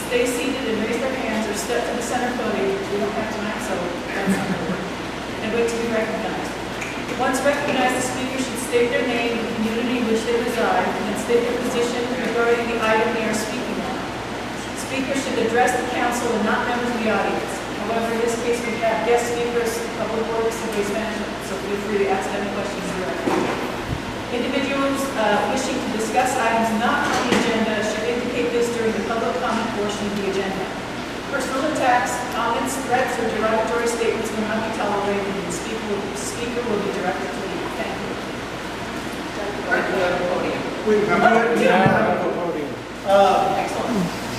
stay seated and raise their hands or step to the center podium. We don't have tonight, so that's not going to work. And wait to be recognized. Once recognized, the speaker should state their name, the community in which they reside, and then state their position regarding the item they are speaking on. Speakers should address the council and not members of the audience. However, in this case, we have guest speakers, public works, and waste management, so feel free to ask any questions directly. Individuals wishing to discuss items not on the agenda should indicate this during the public comment portion of the agenda. Personal attacks, comments, threats, or derogatory statements will not be tolerated, and the speaker will be directed to leave. Thank you. Excellent.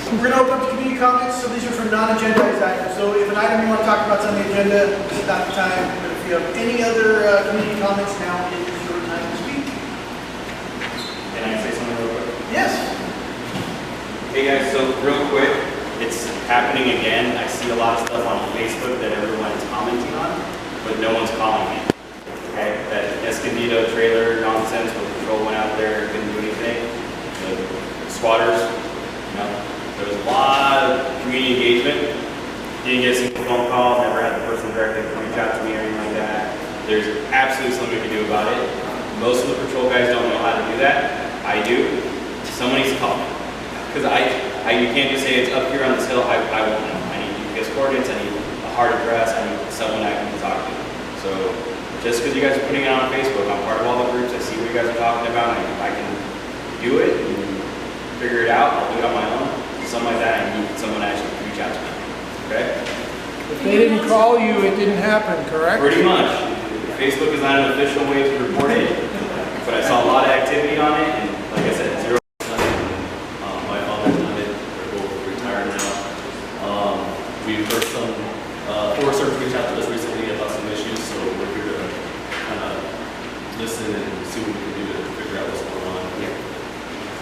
We're going to open up to community comments, so these are for non-agendized items. So if an item you want to talk about is on the agenda, this is not the time. But if you have any other community comments, now is your time to speak. Can I say something real quick? Yes. Hey guys, so real quick, it's happening again. I see a lot of stuff on Facebook that everyone is commenting on, but no one's calling me. Okay, that Escondido trailer nonsense where the patrol went out there, couldn't do anything. The squatters, you know, there was a lot of community engagement. Didn't get a single phone call, never had the person directly reach out to me or anything like that. There's absolutely something we can do about it. Most of the patrol guys don't know how to do that. I do. Someone needs to call me. Because you can't just say it's up here on this hill, I won't know. I need GPS coordinates, I need a hard address, I need someone I can talk to. So just because you guys are putting it on Facebook, I'm part of all the groups, I see what you guys are talking about, and if I can do it and figure it out, I'll do it on my own. Something like that, I need someone to actually reach out to me. Okay? If they didn't call you, it didn't happen, correct? Pretty much. Facebook is not an official way to report it, but I saw a lot of activity on it, and like I said, 0%. My father's done it. They're both retired now. We've heard some Forest Service reach out to us recently about some issues, so we're here to kind of listen and see what we can do to figure out what's going on.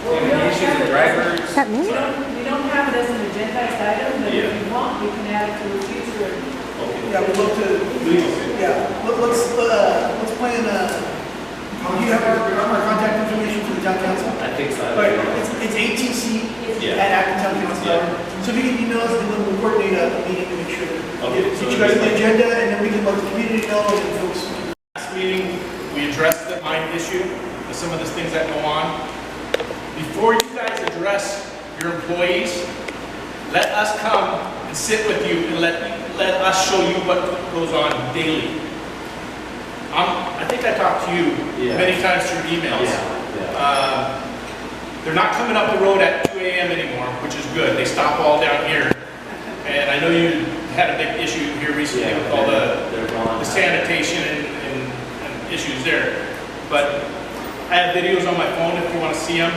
Well, we don't have drivers. we don't have it as an agendized item, but if you want, we can add it to a future. Okay. Yeah, we'd love to. Yeah, let's plan. Do you have our contact information for the town council? I think so. Right, it's ATC at actontown.council. Yeah. So if you can email us, and then we'll coordinate a meeting to make sure that Okay, get so you guys on the agenda, and then we can let the community know, and folks. Last meeting, we addressed the mine issue and some of the things that go on. Before you guys address your employees, let us come and sit with you and let us show you what goes on daily. I think I talked to you many times through emails. They're not coming up the road at 2 a.m. anymore, which is good. They stop all down here. And I know you had a big issue here recently with all the sanitation and issues there. But I have videos on my phone if you want to see them.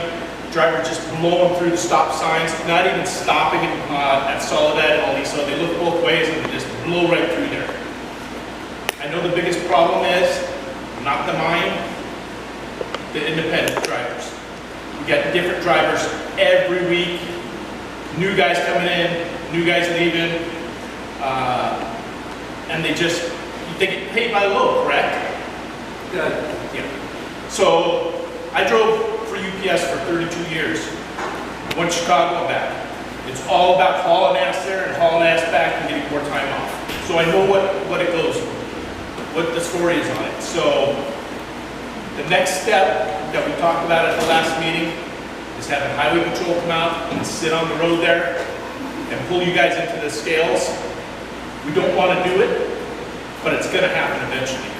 Driver just blowing through the stop signs, not even stopping at Soledad and all these, so they look both ways and they just blow right through there. I know the biggest problem is not the mine, the independent drivers. We got different drivers every week, new guys coming in, new guys leaving, and they get paid by the load, correct? Yeah. So I drove for UPS for 32 years. Went to Chicago and back. It's all about hauling ass there and hauling ass back and getting more time off. So I know what it goes for, what the story is on it. So the next step that we talked about at the last meeting is having highway patrol come out and sit on the road there and pull you guys into the scales. We don't want to do it, but it's going to happen eventually.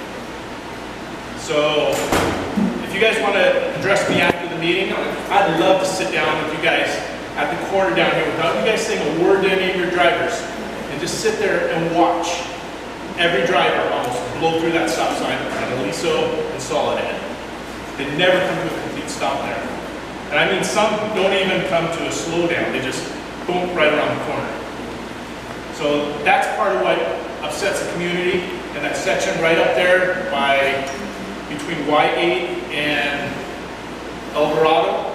So if you guys want to address me after the meeting, I'd love to sit down with you guys at the corner down here without you guys saying a word to any of your drivers and just sit there and watch every driver almost blow through that stop sign at Aliso and Soledad. They never come to a complete stop there. And I mean, some don't even come to a slowdown. They just boom right around the corner. So that's part of what upsets the community. And that section right up there between Y8 and El Dorado,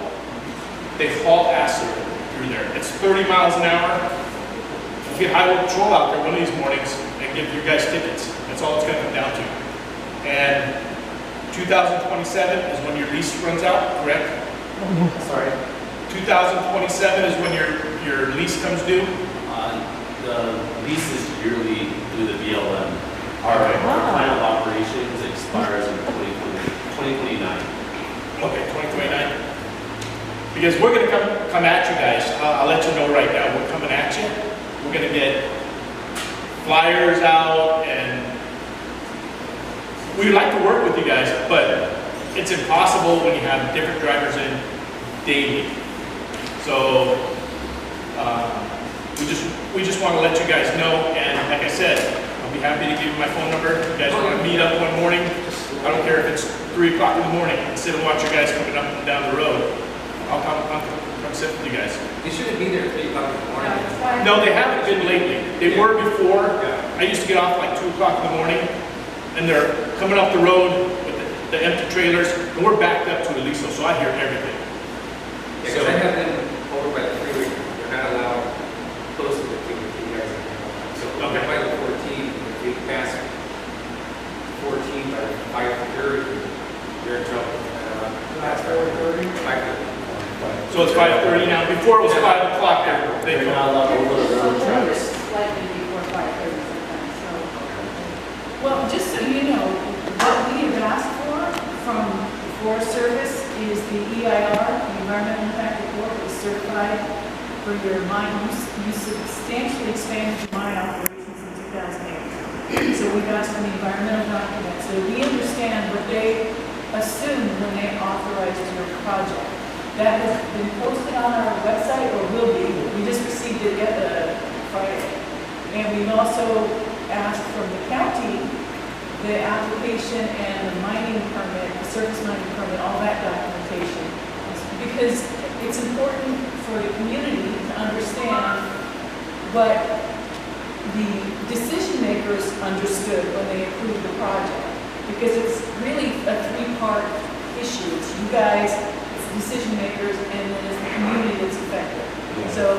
they haul acid through there. It's 30 miles an hour. You get highway patrol out there one of these mornings and give you guys tickets. That's all it's going to come down to. And 2027 is when your lease runs out, correct? Sorry. 2027 is when your your lease comes due? The lease is yearly through the BLM. Our plan of operations expires in 2029. Okay, 2029. Because we're gonna come at you guys. I'll let you know right now, we're coming at you. We're gonna get flyers out, and we'd like to work with you guys, but it's impossible when you have different drivers in daily. So, we just want to let you guys know, and like I said, I'll be happy to give you my phone number. If you guys want to meet up one morning, I don't care if it's 3 o'clock in the morning, and sit and watch your guys coming up and down the road. I'll come sit with you guys. You shouldn't be there at 3 o'clock in the morning. No, they haven't been lately. They were before. I used to get off like 2 o'clock in the morning, and they're coming up the road with the empty trailers, and we're backed up to Aliso, so I hear everything. Yeah, because I have them over by the freeway. They're not allowed close to the freeway with you guys. So Okay. by the 14, if we pass 14 by 5:30, you're in trouble. That's 4:30? 5:30. So it's 5:30 now. Before it was 5 o'clock. They You're not allowed over the road trucks. Slightly before 5:30 sometimes, so. Well, just so you know, what we have asked for from the Forest Service is the EIR, the Environmental Impact Report, that was certified for your mine use. You substantially expanded your mine operations in 2008. So we've asked for the environmental document, so we understand what they assumed when they authorized your project. That has been posted on our website, or will be. We just received it Friday. And we've also asked from the county the application and the mining permit, the surface mining permit, all that documentation. Because it's important for the community to understand what the decision makers understood when they approved the project. Because it's really a 3-part issue. It's you guys, it's the decision makers, and then it's the community that's affected. So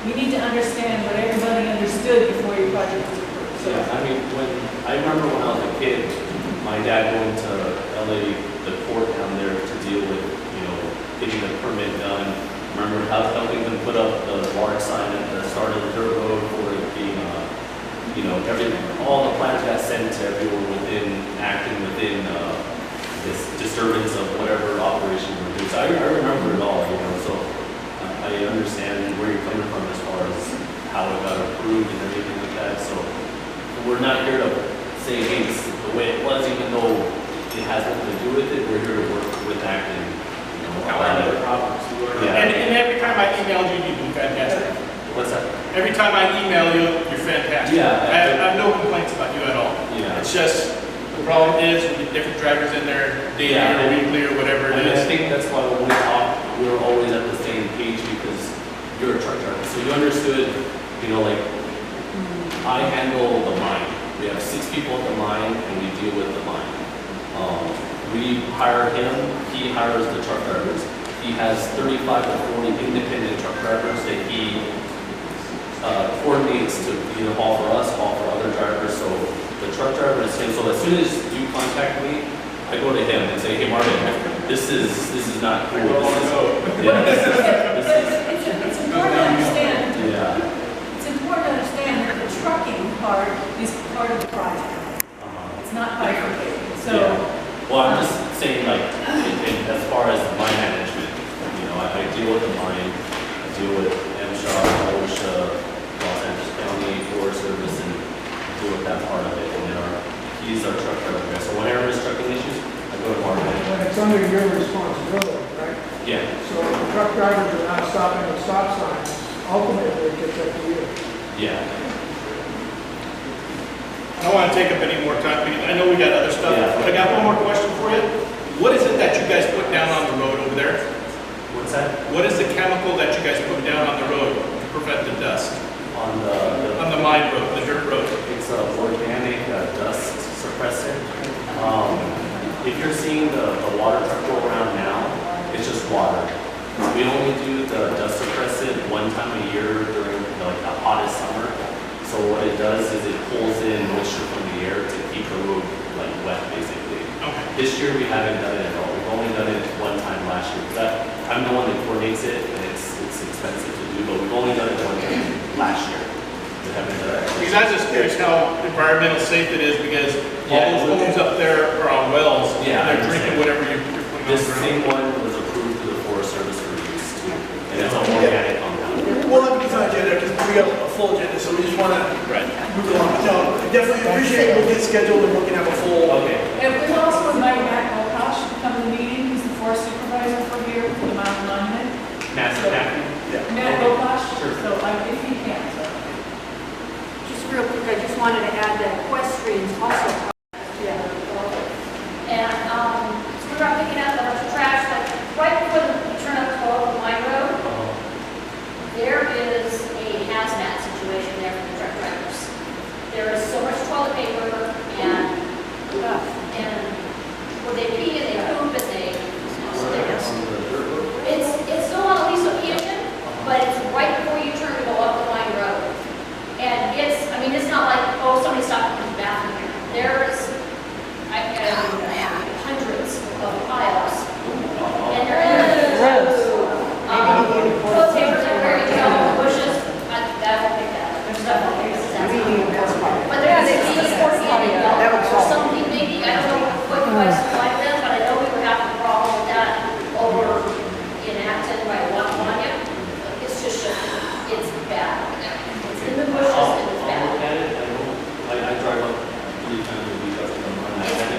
we need to understand what everybody understood before your project was approved. So, Yeah, I mean, I remember when I was a kid, my dad going to LA, the court down there to deal with, getting the permit done. I remember helping them put up the large sign at the start of the dirt road for it being, everything, all the plans got sent to everyone acting within this disturbance of whatever operation we're doing. So I remember it all, so I understand where you're coming from as far as how it got approved and everything like that. So we're not here to say, hey, this is the way it was, even though it has nothing to do with it. We're here to work with acting, However, problems. Yeah. And every time I emailed you, you do fantastic. What's that? Every time I email you, you're fantastic. Yeah. I have no complaints about you at all. Yeah. It's just, the problem is we get different drivers in there daily Yeah. or weekly or whatever it I is. think that's why when we talk, we're always at the same page because you're a truck driver. So you understood, I handle the mine. We have 6 people at the mine and we deal with the mine. We hire him, he hires the truck drivers. He has 35 to 40 independent truck drivers that he coordinates to either haul for us, haul for other drivers. So the truck driver is him. So as soon as you contact me, I go to him and say, hey Marvin, this is not cool. It's important to understand. Yeah. It's important to understand that the trucking part is part of the project. It's not bifurcated. So. Yeah. Well, I'm just saying, as far as mine management, I deal with the mine, I deal with MSHA, OSHA, Los Angeles County, Forest Service, and deal with that part of it. And then he's our truck driver guy. So whenever there's trucking issues, I go to Marvin. When it's under your responsibility, right? Yeah. So if the truck drivers are not stopping at stop signs, ultimately it gets up to you. Yeah. I don't want to take up any more time because I know we got other stuff. Yeah. But I got one more question for you. What is it that you guys put down on the road over there? What's that? What is the chemical that you guys put down on the road to prevent the dust? On the mine road, the dirt road. It's an organic dust suppressant. If you're seeing the water truck go around now, it's just water. We only do the dust suppressant one time a year during the hottest summer. So what it does is it pulls in moisture from the air to keep the road wet, basically. Okay. This year we haven't done it at all. We've only done it one time last year. I'm the one that coordinates it, and it's expensive to do, but we I was just curious how environmental safe it is, because all those homes up there are on wells. Yeah, And I they're drinking whatever you're putting on the This ground. same one was approved to the Forest Service for use too, and it's an organic compound. We'll have these on agenda because we have a full agenda, so we just want to Right. move along. No, I definitely appreciate it. We'll get scheduled and we can have a full. Okay. And we also invite Matt Goldhouse to come to the meeting, he's the forest supervisor for here, for the mountain monument. Master Captain? Matt Goldhouse, Sure. so if he can, so. Just real quick, I just wanted to add that equestrians also. Yeah. And, so we're not picking up the trash, like, right before you turn up 12 Line Road, there is a hazmat situation there for the truck drivers. There is so much toilet paper and where they pee and they poop and they, it's still on Aliso Canyon, but it's right before you turn to go up the Line Road. And it's not like, oh, somebody stopped in the bathroom here. There's, hundreds of piles. And they're in toilet papers everywhere, you know, bushes, that won't pick that up. There's stuff like that. But there's a sports or something maybe, I don't know what you guys like them, but I know we were having a problem with that over in Acton by Wanya. It's just, it's bad. It's in the bushes and it's bad. I drive up 3 times a week up to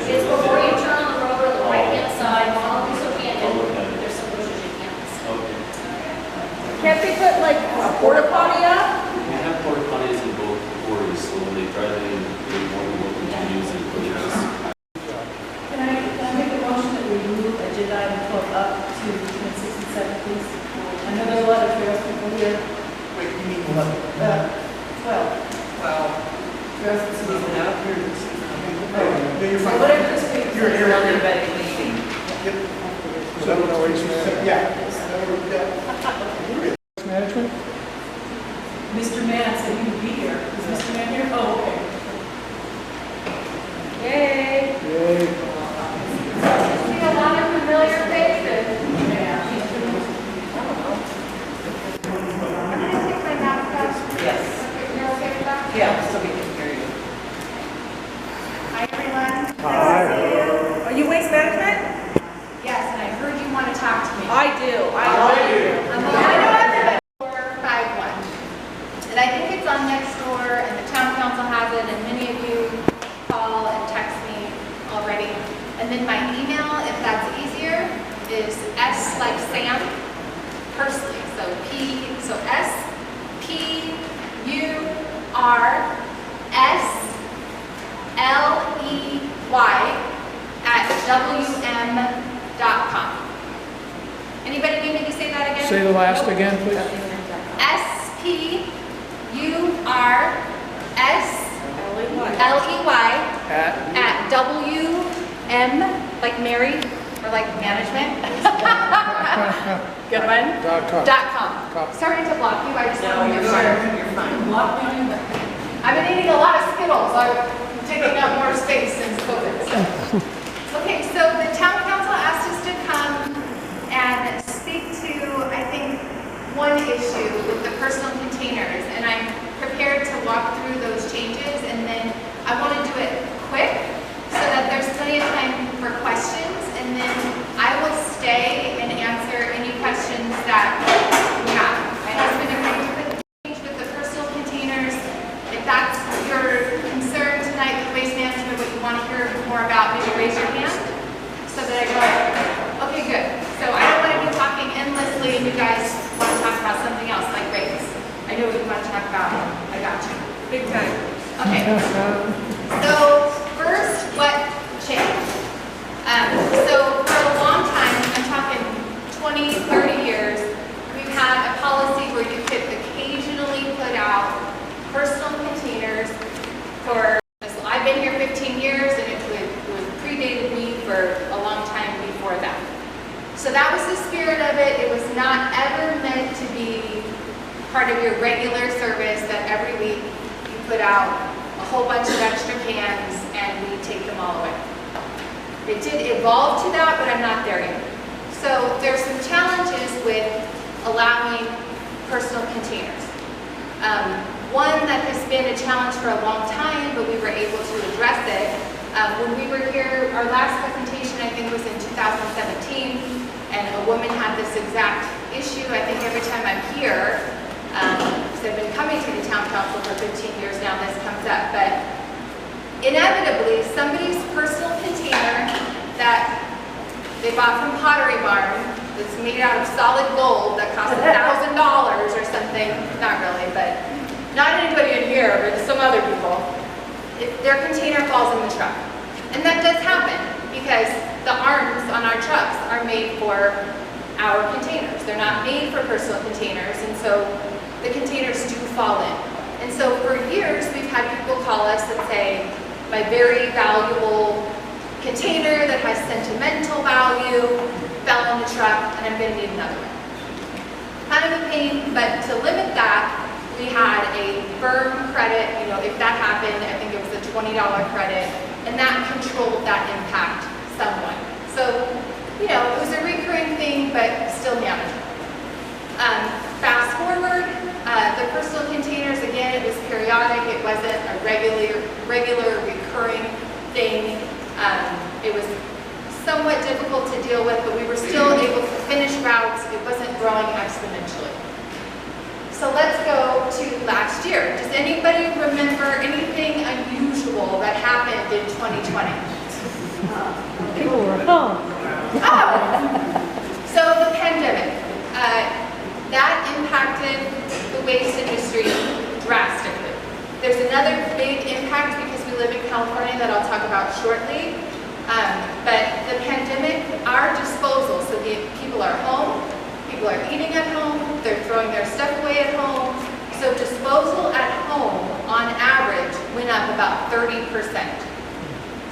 It's before you turn on the road on the right-hand side, on Aliso Canyon, there's some bushes you can't miss. Okay. Can't they put like a porta potty up? We have porta potties in both quarters, so when they drive in, they want to look to use it, but just Can I make a motion that we move agenda item 12 up to between 6 and 7, please? I know there are a lot of trails people here. Wait, you mean what? 12. Well, Trails and cities and out here. no, you're fine. Whatever this paper You're says, here. I'll be ready to leave. Yep. So we're gonna waste management. Yeah. Management? Mr. Mann said he would be here. Is Mr. Mann here? Oh, okay. Yay! Yay. See a lot of familiar faces. I'm gonna take my mask off. Yes. Okay, you're okay with that? Yeah, so we can hear you. Hi, everyone. Hi. Are you waste management? Yes, and I heard you want to talk to me. I do. I know everybody. 451. And I think it's on next door, and the town council has it, and many of you call and text me already. And then my email, if that's easier, is S like Sam, Persley. So SPURSLEY@WM.com. Anybody need me to say that again? Say the last again, please. SPURSLEY at WM, like Mary, or like management. Good one. .com. Sorry to block you, I just want to make sure. You're fine. Block me in there. I've been eating a lot of Skittles, so I'm taking up more space since COVID. Okay, so the town council asked us to come and speak to, I think, one issue with the personal containers, and I'm prepared to walk through those changes, and then I want to do it quick so that there's plenty of time for questions, and then I will stay and answer any questions that we have. My husband agreed to the change with the personal containers. If that's your concern tonight with waste management, what you want to hear more about, maybe raise your hand so that I go, okay, good. So I don't want to be talking endlessly and you guys want to talk about something else like rates. I know what you want to talk about. I got you. Big time. Okay. So first, what changed? So for a long time, I'm talking 20, 30 years, we've had a policy where you could occasionally put out personal containers for, I've been here 15 years and it predated me for a long time before that. So that was the spirit of it. It was not ever meant to be part of your regular service that every week you put out a whole bunch of extra cans and we take them all away. It did evolve to that, but I'm not there yet. So there's some challenges with allowing personal containers. One that has been a challenge for a long time, but we were able to address it. When we were here, our last presentation, I think, was in 2017, and a woman had this exact issue. I think every time I'm here, because I've been coming to the town council for 15 years now, this comes up, but inevitably, somebody's personal container that they bought from Pottery Barn, that's made out of solid gold, that costs $1,000 or something, not really, but not anybody in here, but some other people, their container falls in the truck. And that does happen, because the arms on our trucks are made for our containers. They're not made for personal containers, and so the containers do fall in. And so for years, we've had people call us and say, my very valuable container that has sentimental value fell in the truck, and I'm going to need another one. Kind of a pain, but to limit that, we had a firm credit. You know, if that happened, I think it was a $20 credit, and that controlled that impact somewhat. So, you know, it was a recurring thing, but still manageable. Fast forward, the personal containers, again, it was periodic. It wasn't a regular recurring thing. It was somewhat difficult to deal with, but we were still able to finish routes. It wasn't growing exponentially. So let's go to last year. Does anybody remember anything unusual that happened in 2020? People were home. Oh! So the pandemic. That impacted the waste industry drastically. There's another big impact because we live in California that I'll talk about shortly. But the pandemic, our disposal, so the people are home, people are eating at home, they're throwing their stuff away at home. So disposal at home, on average, went up about 30%.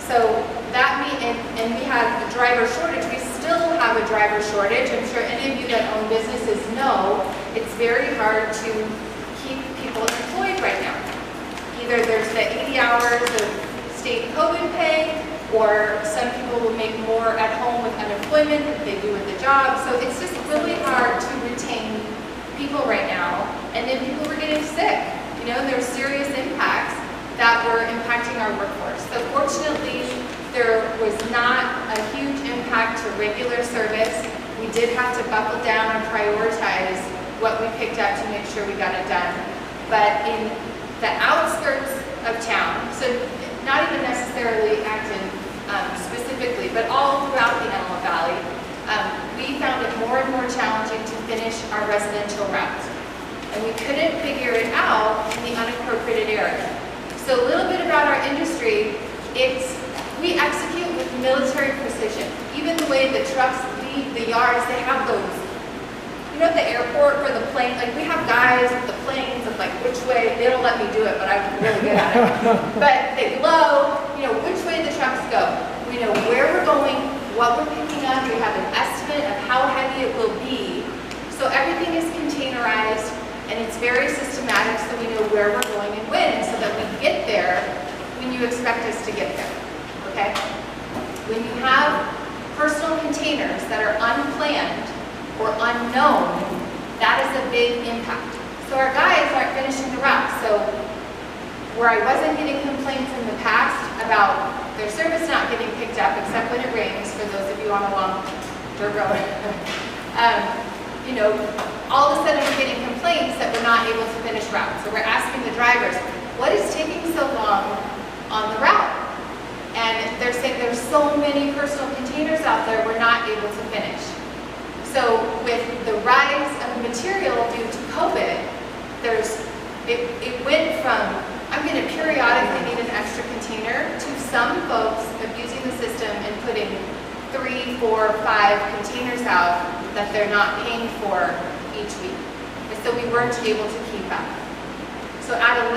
So that and we had a driver shortage. We still have a driver shortage. I'm sure any of you that own businesses know it's very hard to keep people employed right now. Either there's the 80 hours of state COVID pay, or some people will make more at home with unemployment than they do with the job. So it's just really hard to retain people right now. And then people were getting sick. You know, there's serious impacts that were impacting our workforce. So fortunately, there was not a huge impact to regular service. We did have to buckle down and prioritize what we picked up to make sure we got it done. But in the outskirts of town, so not even necessarily Acton specifically, but all throughout the Antelope Valley, we found it more and more challenging to finish our residential routes. And we couldn't figure it out in the unincorporated area. So a little bit about our industry, we execute with military precision. Even the way the trucks leave the yards, they have those, you know, at the airport for the plane, like we have guys with the planes of like which way, they don't let me do it, but I'm really good at it. But they blow, you know, which way the trucks go. We know where we're going, what we're picking up, we have an estimate of how heavy it will be. So everything is containerized and it's very systematic, so we know where we're going and when, so that we get there when you expect us to get there. Okay? When you have personal containers that are unplanned or unknown, that is a big impact. So our guys aren't finishing the route. So where I wasn't getting complaints in the past about their service not getting picked up, except when it rains, for those of you on a long dirt road, you know, all of a sudden we're getting complaints that we're not able to finish routes. So we're asking the drivers, what is taking so long on the route? And they're saying there's so many personal containers out there, we're not able to finish. So with the rise of material due to COVID, it went from, I'm going to periodically need an extra container, to some folks abusing the system and putting 3, 4, 5 containers out that they're not paying for each week. And so we weren't able to keep up. So I'm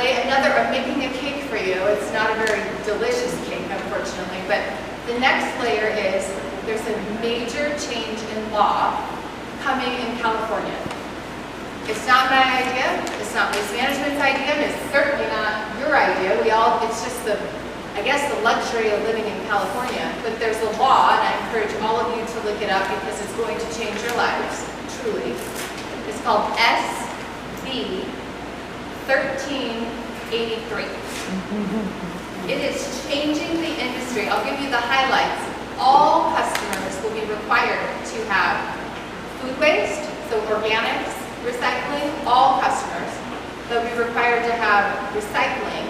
making a cake for you. It's not a very delicious cake, unfortunately, but the next layer is there's a major change in law coming in California. It's not my idea, it's not Waste Management's idea, and it's certainly not your idea. It's just I guess the luxury of living in California, but there's a law, and I encourage all of you to look it up because it's going to change your lives, truly. It's called SB 1383. It is changing the industry. I'll give you the highlights. All customers will be required to have food waste, so organics, recycling, all customers. They'll be required to have recycling.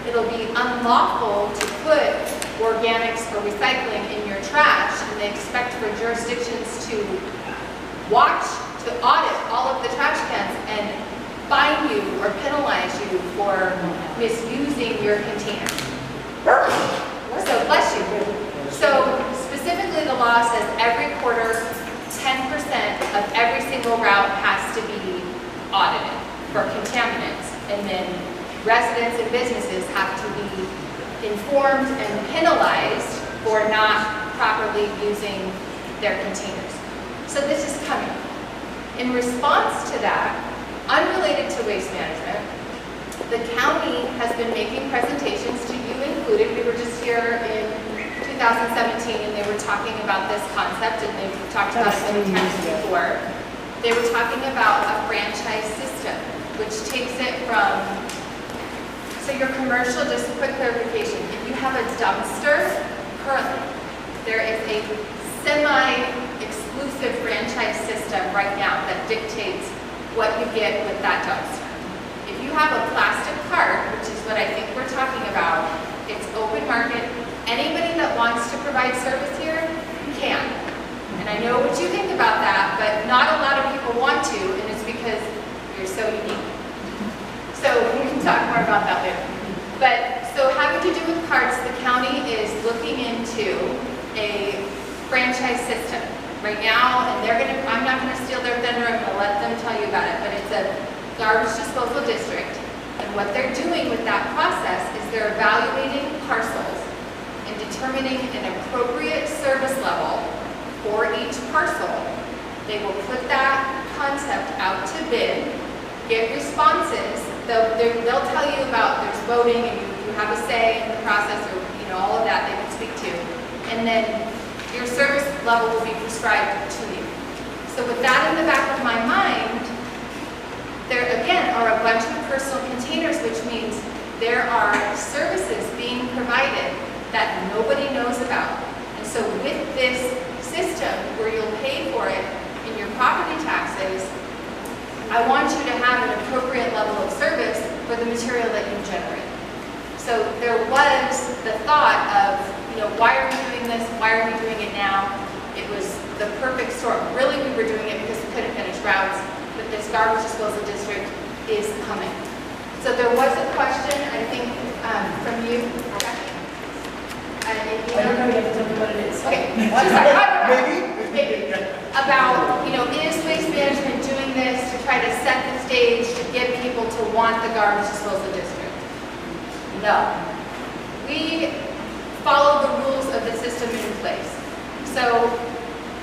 It'll be unlawful to put organics or recycling in your trash, and they expect for jurisdictions to watch, to audit all of the trash cans and fine you or penalize you for misusing your container. So, bless you. So, specifically the law says every quarter, 10% of every single route has to be audited for contaminants, and then residents and businesses have to be informed and penalized for not properly using their containers. So this is coming. In response to that, unrelated to waste management, the county has been making presentations to you included. We were just here in 2017 and they were talking about this concept, and they've talked about it many times before. They were talking about a franchise system, which takes it from, so your commercial, just a quick clarification, if you have a dumpster, currently, there is a semi-exclusive franchise system right now that dictates what you get with that dumpster. If you have a plastic cart, which is what I think we're talking about, it's open market. Anybody that wants to provide service here can. And I know what you think about that, but not a lot of people want to, and it's because you're so unique. So we can talk more about that later. But so having to do with carts, the county is looking into a franchise system right now, and I'm not gonna steal their thunder, I'm gonna let them tell you about it, but it's a garbage disposal district. And what they're doing with that process is they're evaluating parcels and determining an appropriate service level for each parcel. They will put that concept out to bid, get responses. They'll tell you about, there's voting and you have a say in the process, or all of that they can speak to. And then your service level will be prescribed to you. So with that in the back of my mind, there again are a bunch of personal containers, which means there are services being provided that nobody knows about. And so with this system where you'll pay for it in your property taxes, I want you to have an appropriate level of service for the material that you generate. So there was the thought of, why are we doing this? Why are we doing it now? It was the perfect storm. Really, we were doing it because we couldn't finish routes, but this garbage disposal district is coming. So there was a question, I think, from you. I don't know, you have to tell me what it is. Okay, she's like, I don't know. Maybe. About, is waste management doing this to try to set the stage to get people to want the garbage disposal district? No. We follow the rules of the system in place. So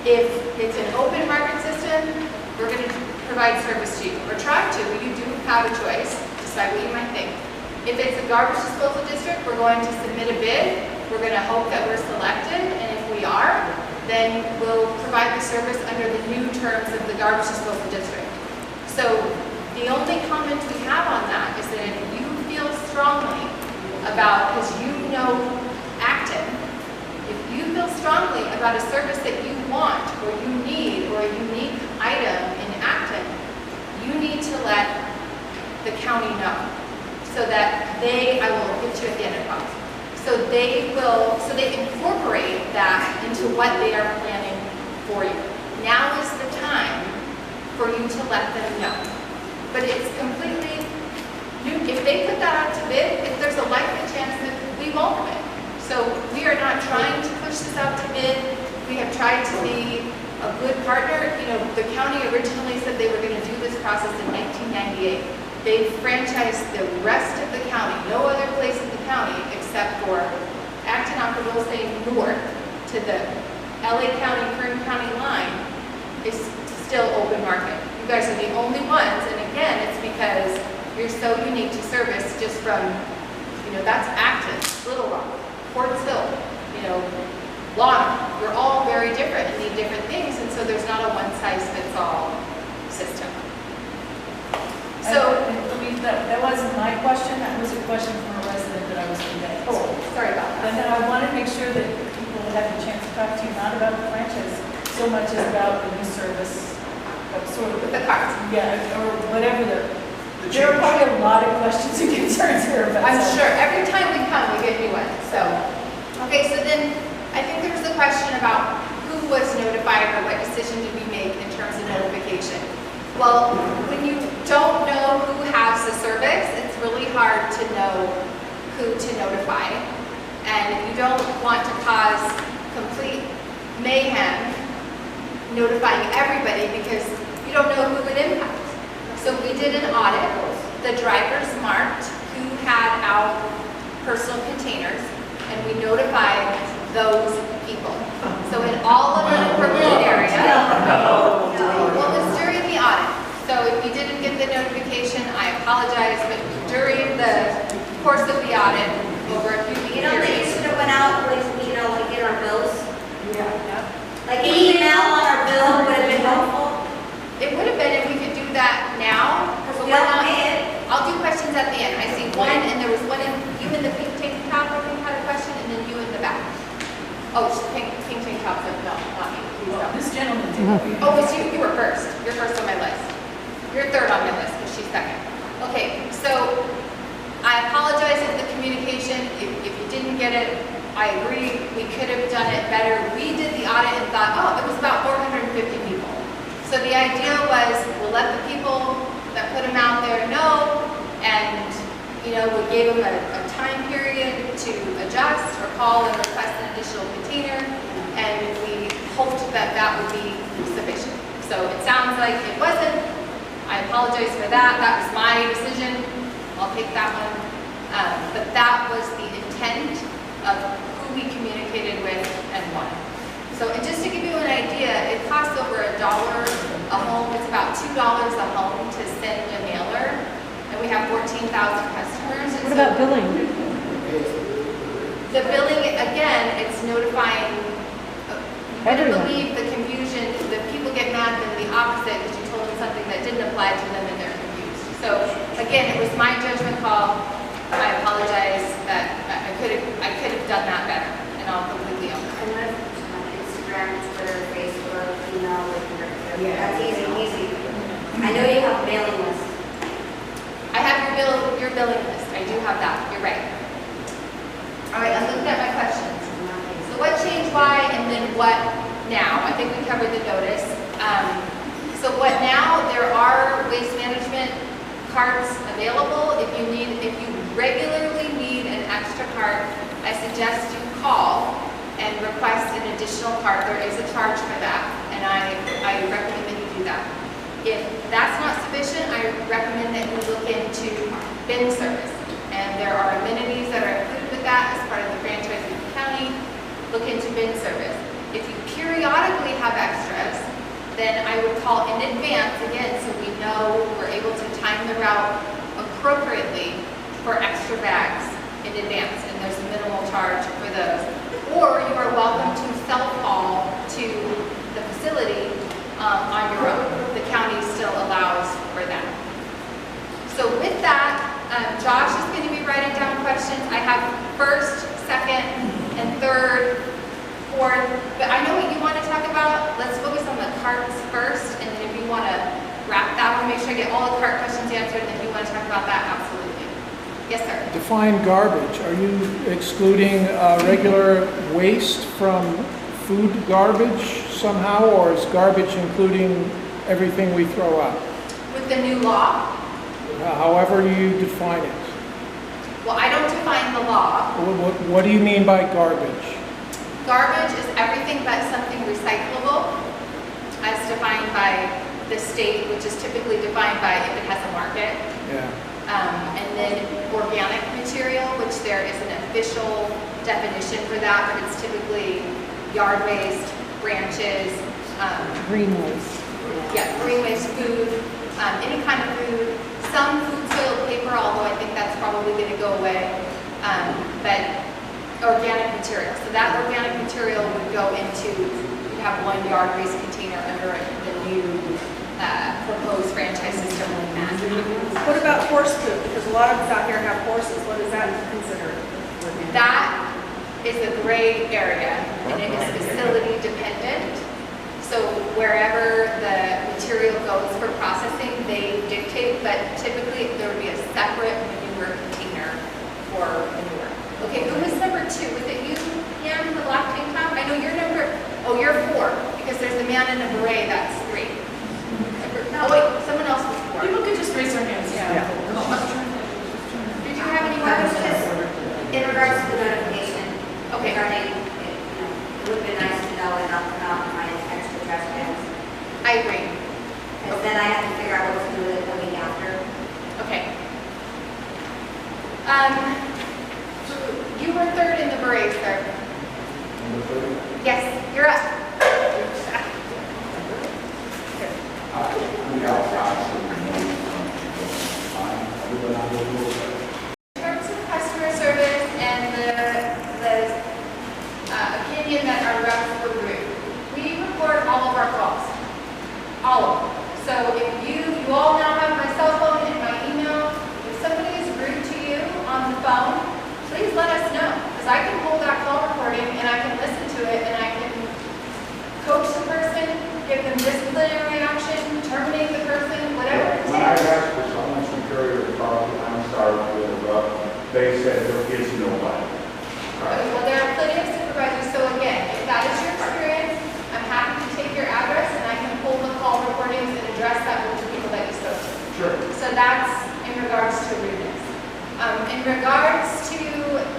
if it's an open market system, we're going to provide service to you, or try to. You do have a choice, decide what you might think. If it's a garbage disposal district, we're going to submit a bid. We're going to hope that we're selected, and if we are, then we'll provide the service under the new terms of the garbage disposal district. So the only comment we have on that is that if you feel strongly about, because Acton, if you feel strongly about a service that you want or you need, or a unique item in Acton, you need to let the county know, so that I will get you at the end of the process. So they incorporate that into what they are planning for you. Now is the time for you to let them know. But it's completely new. If they put that out to bid, there's a likely chance that we won't win. So we are not trying to push this out to bid. We have tried to be a good partner. The county originally said they were going to do this process in 1998. They franchised the rest of the county, no other place in the county except for Acton, Ockerville, saying north to the LA County, Kern County line is still open market. You guys are the only ones, and again, it's because you're so unique to service just from, that's Acton, Little Rock, Fortsville, Lawton. You're all very different and need different things, and so there's not a one-size-fits-all system. So I believe that wasn't my question, that was a question from a resident that I was conveying. Oh, sorry about that. And then I want to make sure that people have a chance to talk to you, not about the franchise, so much as about the new service, of sort of, With the cards. yeah, or whatever the, The there are change. probably a lot of questions and concerns here about. I'm so- sure, every time we come, we get new ones, so. Okay, so then, I think there was a question about who was notified or what decision did we make in terms of notification. Well, when you don't know who has the service, it's really hard to know who to notify. And you don't want to cause complete mayhem notifying everybody because you don't know who it impacts. So we did an audit. The drivers marked who had out personal containers, and we notified those people. So in all of the appropriate areas, well, it was during the audit. So if you didn't get the notification, I apologize, but during the course of the audit, over a few You know, they periods. should have went out with, you know, like in our bills. Yeah. Like an email on our bill would have been helpful. It would have been if we could do that now, because we're Yeah, not. man. I'll do questions at the end. I see one, and there was one in, you in the pink tank top, I think, had a question, and then you in the back. Oh, pink tank top, so no, not me. Please Well, don't. this gentleman did. Oh, it's you. You were first. You're first on my list. You're third on my list, because she's second. Okay, so I apologize if the communication, if you didn't get it, I agree, we could have done it better. We did the audit and thought, oh, it was about 450 people. So the idea was, we'll let the people that put them out there know, and, you know, we gave them a time period to adjust or call and request an additional container, and we hoped that that would be sufficient. So it sounds like it wasn't. I apologize for that. That was my decision. I'll take that one. But that was the intent of who we communicated with and when. So, and just to give you an idea, it costs over $1 a home. It's about $2 a home to send a mailer, and we have 14,000 customers. And What about billing? The billing, again, it's notifying. You wouldn't Everyone. believe the confusion. The people get mad than the opposite because you told them something that didn't apply to them and they're confused. So again, it was my judgment call. I apologize that I could have done that better, and I'll completely own it. And then on Instagram, Twitter, Facebook, email, like, that's easy. I know you have a mailing list. I have your billing list. I do have that. You're right. All right, I'm looking at my questions. So what changed, why, and then what now? I think we covered the notice. So what now? There are waste management carts available. If you regularly need an extra cart, I suggest you call and request an additional cart. There is a charge for that, and I recommend that you do that. If that's not sufficient, I recommend that you look into bin service. And there are amenities that are included with that as part of the franchise of the county. Look into bin service. If you periodically have extras, then I would call in advance again so we know we're able to time the route appropriately for extra bags in advance, and there's a minimal charge for those. Or you are welcome to self-haul to the facility on your own. The county still allows for that. So with that, Josh is going to be writing down questions. I have first, second, and third, fourth, but I know what you want to talk about. Let's focus on the carts first, and then if you want to wrap that one, make sure I get all the cart questions answered, and if you want to talk about that, absolutely. Yes, sir. Define garbage. Are you excluding regular waste from food garbage somehow, or is garbage including everything we throw out? With the new law, However you define it. well, I don't define the law. What do you mean by garbage? Garbage is everything but something recyclable, as defined by the state, which is typically defined by if it has a market. Yeah. And then organic material, which there is an official definition for that, but it's typically yard waste, branches, Green waste. yeah, green waste, food, any kind of food, some food soil paper, although I think that's probably going to go away, but organic material. So that organic material would go into, you have one yard waste container under the new proposed franchise system like that. What about horse poop? Because a lot of us out here have horses. What is that considered? That is a gray area, and it is facility dependent. So wherever the material goes for processing, they dictate, but typically there would be a separate manure container for manure. Okay, who was number 2? Was it you, Pam, the black tank top? I know you're you're 4, because there's the man in a beret, that's 3. Oh wait, someone else was 4. People could just raise their hands. Did you have any more questions? In regards to the notification, Okay. regarding, it would have been nice to know and not come out and find extra trash cans. I agree. Because then I have to figure out what to do with it the week after. Okay. You were 3rd in the beret, sir. Yes, you're up. In terms of customer service and the opinion that our reps were rude, we record all of our calls. All of them. So if you all now have my cell phone and my email. If somebody is rude to you on the phone, please let us know. Because I can hold that call recording and I can listen to it and I can coach the person, give them disciplinary action, terminate the person, whatever it When I takes. asked for someone superior to talk, I'm sorry to interrupt, they said there is nobody. Okay, well, there are plenty of supervisors, so again, if that is your experience, I'm happy to take your address and I can pull the call recordings and address that with the people that you spoke to. Sure. So that's in regards to rudeness. In regards to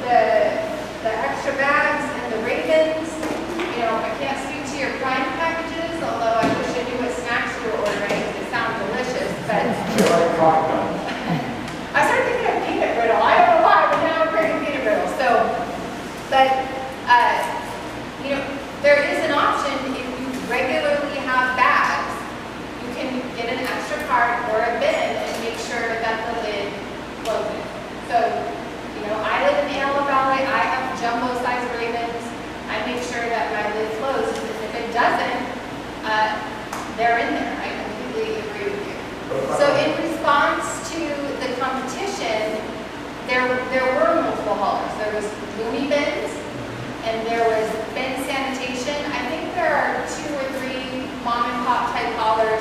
the extra bags and the Ravens, I can't speak to your Prime packages, although I wish I knew what snacks you were ordering, because they sound delicious, but I started thinking of peanut brittle. I don't know why, but now I'm craving peanut brittle. There is an option if you regularly have bags, you can get an extra cart or a bin and make sure that the lid closes. So, I live in the Antelope Valley, I have jumbo-sized Ravens. I make sure that my lid closes, and if it doesn't, they're in there. I completely agree with you. So in response to the competition, there were multiple haulers. There was Looney Bins, and there was bin sanitation. I think there are 2 or 3 mom and pop type haulers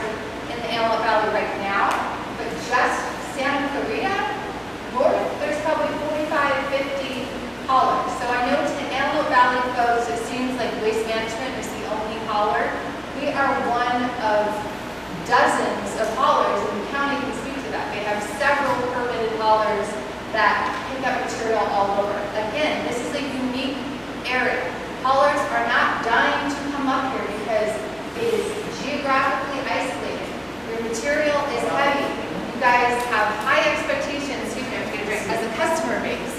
in the Antelope Valley right now, but just Santa Clarita, there's probably 45, 50 haulers. So I know to the Antelope Valley folks, it seems like Waste Management is the only hauler. We are one of dozens of haulers, and the county can speak to that. They have several permitted haulers that pick up material all over. Again, this is a unique area. Haulers are not dying to come up here because it is geographically isolated. Your material is heavy. You guys have high expectations, excuse me, I'm going to drink, as a customer base.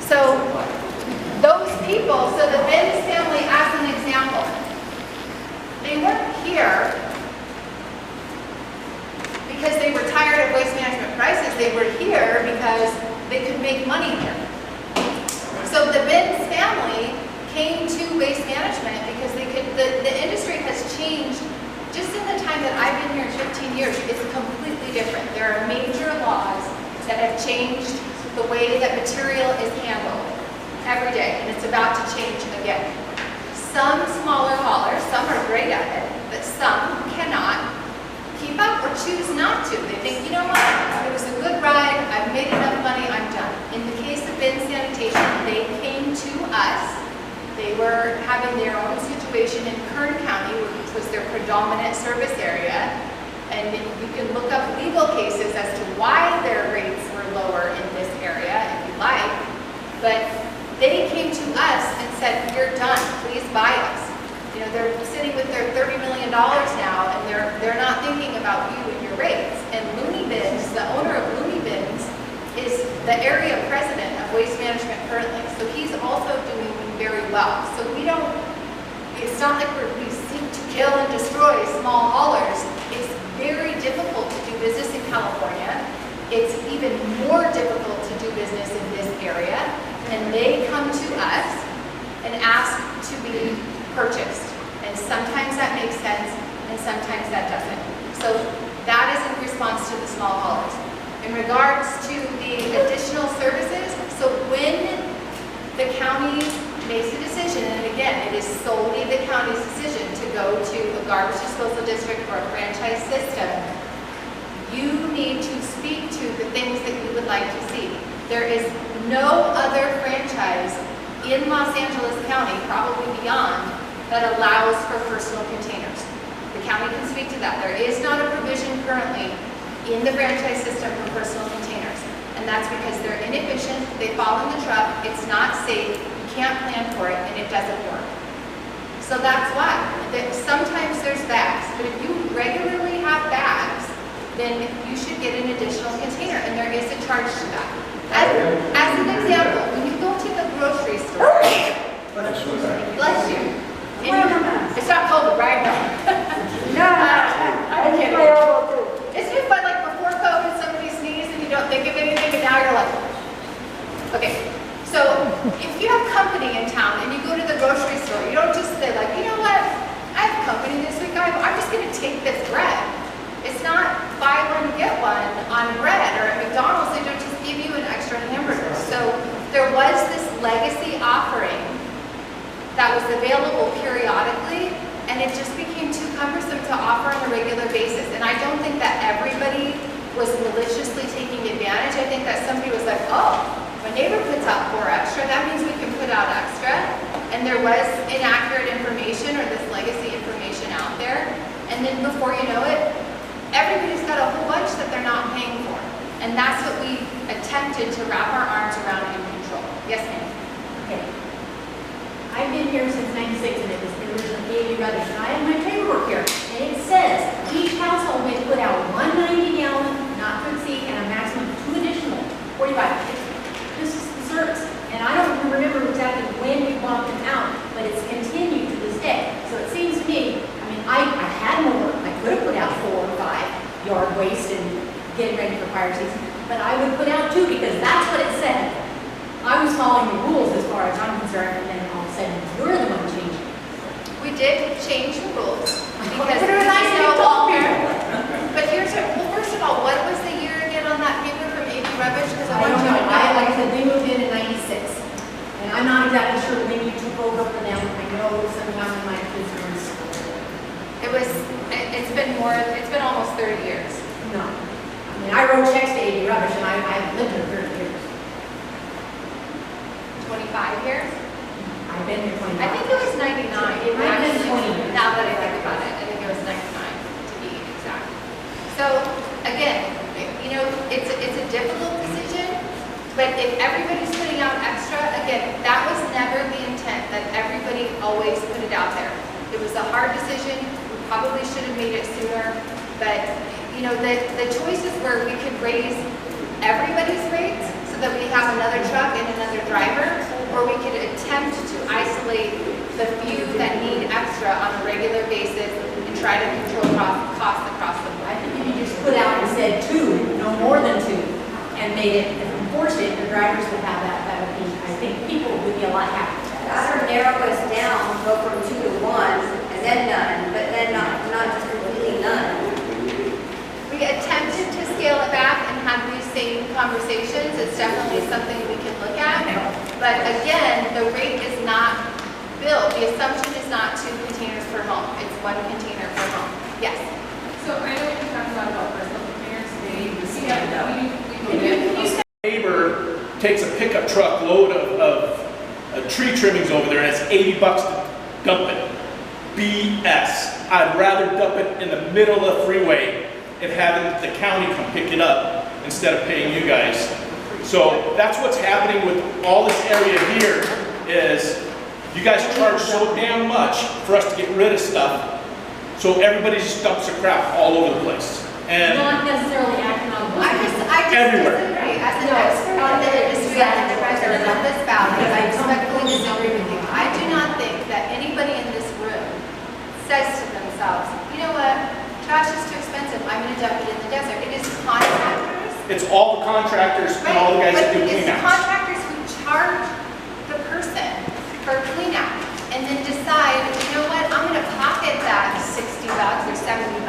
So those people, so the Benz family as an example, they weren't here because they were tired of waste management prices. They were here because they could make money here. So the Benz family came to waste management because they could, the industry has changed just in the time that I've been here 15 years. It's completely different. There are major laws that have changed the way that material is handled every day, and it's about to change again. Some smaller haulers, some are great at it, but some cannot keep up or choose not to. They think, you know what, it was a good ride, I've made enough money, I'm done. In the case of bin sanitation, they came to us. They were having their own situation in Kern County, which was their predominant service area, and you can look up legal cases as to why their rates were lower in this area, if you like, but they came to us and said, you're done, please buy us. They're sitting with their $30 million now, and they're not thinking about you and your rates. And Looney Bins, the owner of Looney Bins, is the area president of Waste Management currently. So he's also doing very well. So it's not like we seek to kill and destroy small haulers. It's very difficult to do business in California. It's even more difficult to do business in this area. And they come to us and ask to be purchased. And sometimes that makes sense, and sometimes that doesn't. So that is in response to the small haulers. In regards to the additional services, so when the county makes a decision, and again, it is solely the county's decision to go to a garbage disposal district or a franchise system, you need to speak to the things that you would like to see. There is no other franchise in Los Angeles County, probably beyond, that allows for personal containers. The county can speak to that. There is not a provision currently in the franchise system for personal containers. And that's because they're inefficient, they fall in the truck, it's not safe, you can't plan for it, and it doesn't work. So that's why. Sometimes there's bags, but if you regularly have bags, then you should get an additional container, and there is a charge to that. As an example, when you go to the grocery store, bless you. It's not COVID, right? No, I'm kidding. my elbow too. Isn't it fun, like before COVID, somebody sneezed and you don't think of anything, and now you're like, okay. So if you have company in town and you go to the grocery store, you don't just say like, you know what, I have company this week, I'm just gonna take this bread. It's not buy one, get one on bread, or at McDonald's, they don't just give you an extra hamburger. So there was this legacy offering that was available periodically, and it just became too cumbersome to offer on a regular basis. And I don't think that everybody was maliciously taking advantage. I think that somebody was like, oh, my neighbor puts out 4 extra, that means we can put out extra. And there was inaccurate information or this legacy information out there. And then before you know it, everybody's got a whole bunch that they're not paying for. And that's what we attempted to wrap our arms around and control. Yes, ma'am? Okay. I've been here since '96, and it was the original AV rubbish, and I have my paperwork here, and it says each household may put out 1 90-gallon, not to exceed, and a maximum of 2 additional, 45. This is the service, and I don't remember exactly when we bought them out, but it's continued to this day. So it seems to me, I mean, I had more. I could have put out 4 or 5 yard waste and getting ready for fire season, but I would put out 2 because that's what it said. I was following the rules as far as I'm concerned, and then all of a sudden, you're the one changing. We did change the rules because Put it in nice no and tall longer. people. But well, first of all, what was the year again on that paper from AV Rubbish? Because I don't know. Like I said, they moved in '96, and I'm not exactly sure when you took over for them. I know sometime when my kids were in school. It's been almost 30 years. No. I mean, I wrote checks to AV Rubbish, and I've lived here 30 years. 25 years? I've been here 25. I think it was 99. It might have been 20 years. Now that I think about it, I think it was 99 to be exact. So again, you know, it's a difficult decision, but if everybody's putting out extra, again, that was never the intent, that everybody always put it out there. It was a hard decision. We probably should have made it sooner, but you know, the choices were we could raise everybody's rates so that we have another truck and another driver, or we could attempt to isolate the few that need extra on a regular basis and try to control costs across the board. I think if you just put out and said 2, no more than 2, and made it, enforced it, the drivers would have that would be, I think people would be a lot happier. That would narrow us down, go from 2 to 1, and then none, but then not just completely none. We attempted to scale it back and have these same conversations. It's definitely something we can look at. But again, the rate is not built. The assumption is not 2 containers per home. It's 1 container per home. Yes? So I know we talked about personal containers today. We see that Neighbor takes a pickup truck load of tree trimmings over there, and it's $80 to dump it. BS. I'd rather dump it in the middle of the freeway and having the county come pick it up instead of paying you guys. So that's what's happening with all this area here is you guys charge so damn much for us to get rid of stuff, so everybody just dumps their crap all over the place. And Not necessarily acting on I just Everywhere. disagree. As an expert on the industry and the resident of this valley, I respectfully disagree with you. I do not think that anybody in this room says to themselves, you know what, trash is too expensive, I'm going to dump it in the desert. It is contractors. it's all the contractors and all the guys that do But it's cleanouts. contractors who charge the person for cleanout and then decide, you know what, I'm going to pocket that $60 or $70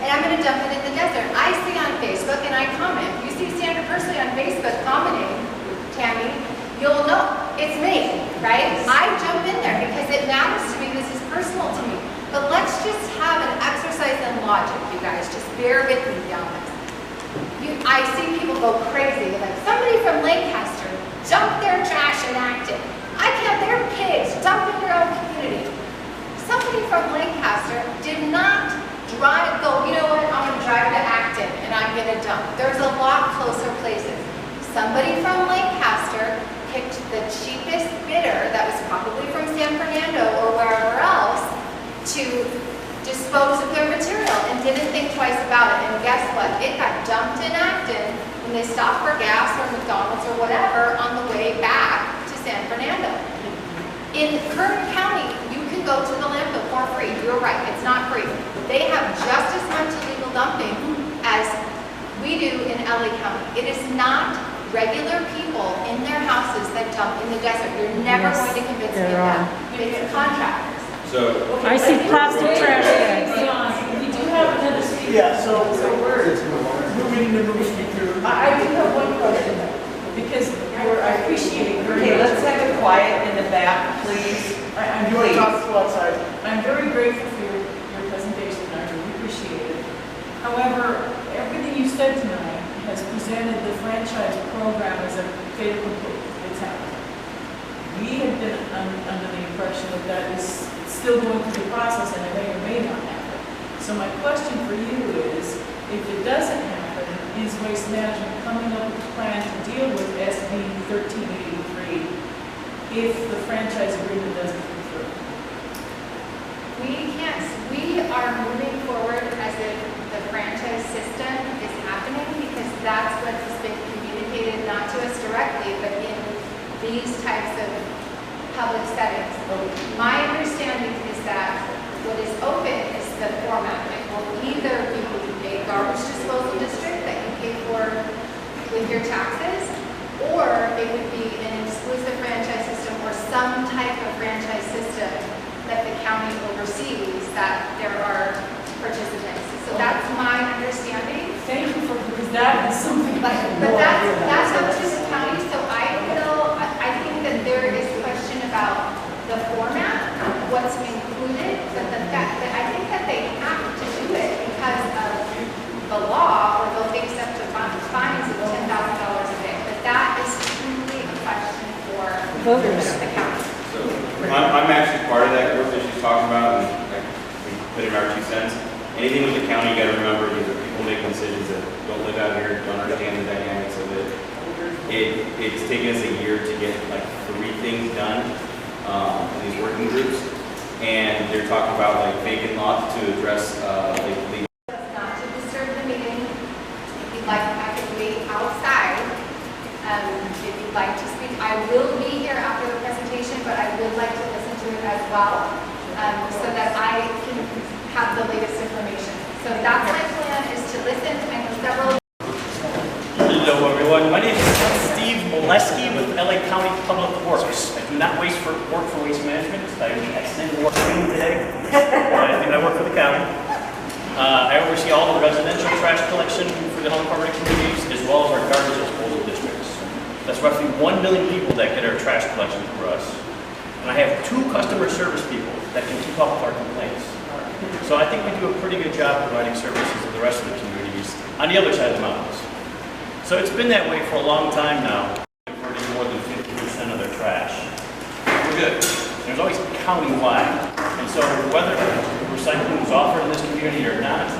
and I'm gonna dump it in the desert. I see on Facebook and I comment. You see Sandra personally on Facebook commenting, Tammy, you'll know it's me, right? I jump in there because it matters to me. This is personal to me. But let's just have an exercise in logic, you guys. Just bear with me on this. I see people go crazy, like somebody from Lancaster dumped their trash in Acton. I can't, they're pigs, dump in your own community. Somebody from Lancaster did not go, you know what, I'm gonna drive to Acton and I'm gonna dump. There's a lot closer places. Somebody from Lancaster picked the cheapest bidder that was probably from San Fernando or wherever else to dispose of their material and didn't think twice about it. And guess what? It got dumped in Acton when they stopped for gas or McDonald's or whatever on the way back to San Fernando. In Kern County, you can go to the landfill for free. You're right, it's not free. They have just as much illegal dumping as we do in LA County. It is not regular people in their houses that dump in the desert. You're never going to convince me of that. It's contractors. So. I see plastic trash bags. We do have another speaker. Yeah, so we're, moving to move speaker. I do have one question, because I appreciate it. Okay, let's have it quiet in the back, please. You want to talk to outside? I'm very grateful for your presentation, I really appreciate it. However, everything you said tonight has presented the franchise program as a fait accompli. It's happening. We have been under the impression that that is still going through the process and it may or may not happen. So my question for you is, if it doesn't happen, is Waste Management coming up with a plan to deal with SB 1383 if the franchise agreement doesn't come through? We are moving forward as if the franchise system is happening because that's what has been communicated not to us directly, but in these types of public settings. My understanding is that what is open is the format. It will either be a garbage disposal district that you pay for with your taxes, or it would be an exclusive franchise system or some type of franchise system that the county oversees that there are participants. So that's my understanding. Thank you for, because that is something I have no But idea that's about. up to the county, so I think that there is question about the format, what's included, but the fact that I think that they have to do it because of the law, or they'll face up to fines of $10,000 a day. But that is truly a question for Voters. the county. So I'm actually part of that group that she's talking about, and we put in our 2 cents. Anything with the county, you got to remember, these are people making decisions that don't live out here, don't understand the dynamics of it. It's taken us a year to get like 3 things done in these working groups, and they're talking about like vacant lots to address like the. Not to disturb the meeting. If you'd like, I could wait outside. If you'd like to speak, I will be here after the presentation, but I would like to listen to it as well, so that I can have the latest information. So that's my plan, is to listen. I know several. Hello everyone, my name is Steve Molesky with LA County Public Works. I do not work for Waste Management. I extend work training today. I work for the county. I oversee all the residential trash collection for the unincorporated communities as well as our garbage disposal districts. That's roughly 1 million people that get our trash collection through us. And I have 2 customer service people that can keep up with our complaints. So I think we do a pretty good job providing services to the rest of the communities on the other side of the mountains. So it's been that way for a long time now, converting more than 50% of their trash. We're good. There's always county-wide. And so whether recycling was offered in this community or not,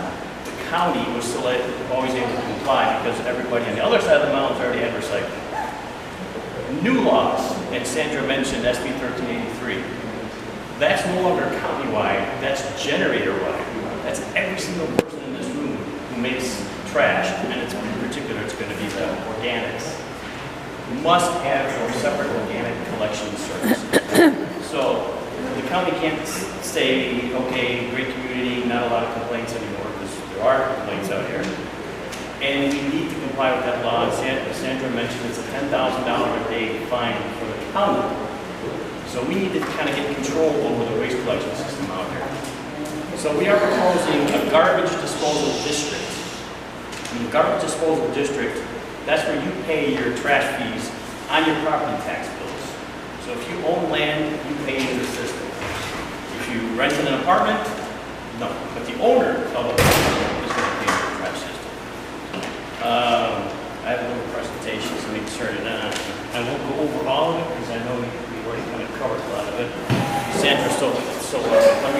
the county was still always able to comply because everybody on the other side of the mountains already had recycling. New laws, and Sandra mentioned SB 1383. That's no longer county-wide, that's generator-wide. That's every single person in this room who makes trash, and it's in particular, it's going to be the organics, must have a separate organic collection service. So the county can't say, okay, great community, not a lot of complaints anymore, because there are complaints out here. And we need to comply with that law. And Sandra mentioned it's a $10,000 a day fine for the county. So we need to kind of get control over the waste collection system out here. So we are proposing a garbage disposal district. In the garbage disposal district, that's where you pay your trash fees on your property tax bills. So if you own land, you pay into the system. If you rent in an apartment, no. But the owner of the apartment is going to pay for the trash system. I have a little presentation, so make sure that I won't go over all of it because I know we already kind of covered a lot of it. Sandra,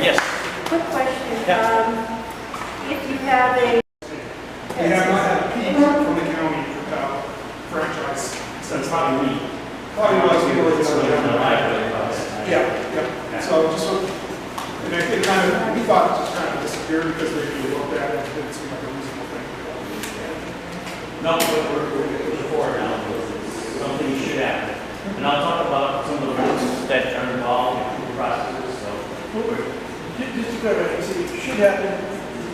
yes. Quick question. Yeah. If you have a... We have not had a peak from the county franchise since probably was yeah. So just so, and it kind of, we thought it just kind of disappeared because they looked at it and it didn't seem like a reasonable thing. No, but we're for it now. It's something you should have. And I'll talk about some of the rules that are involved in the process. So, Just to clarify, you say it should happen,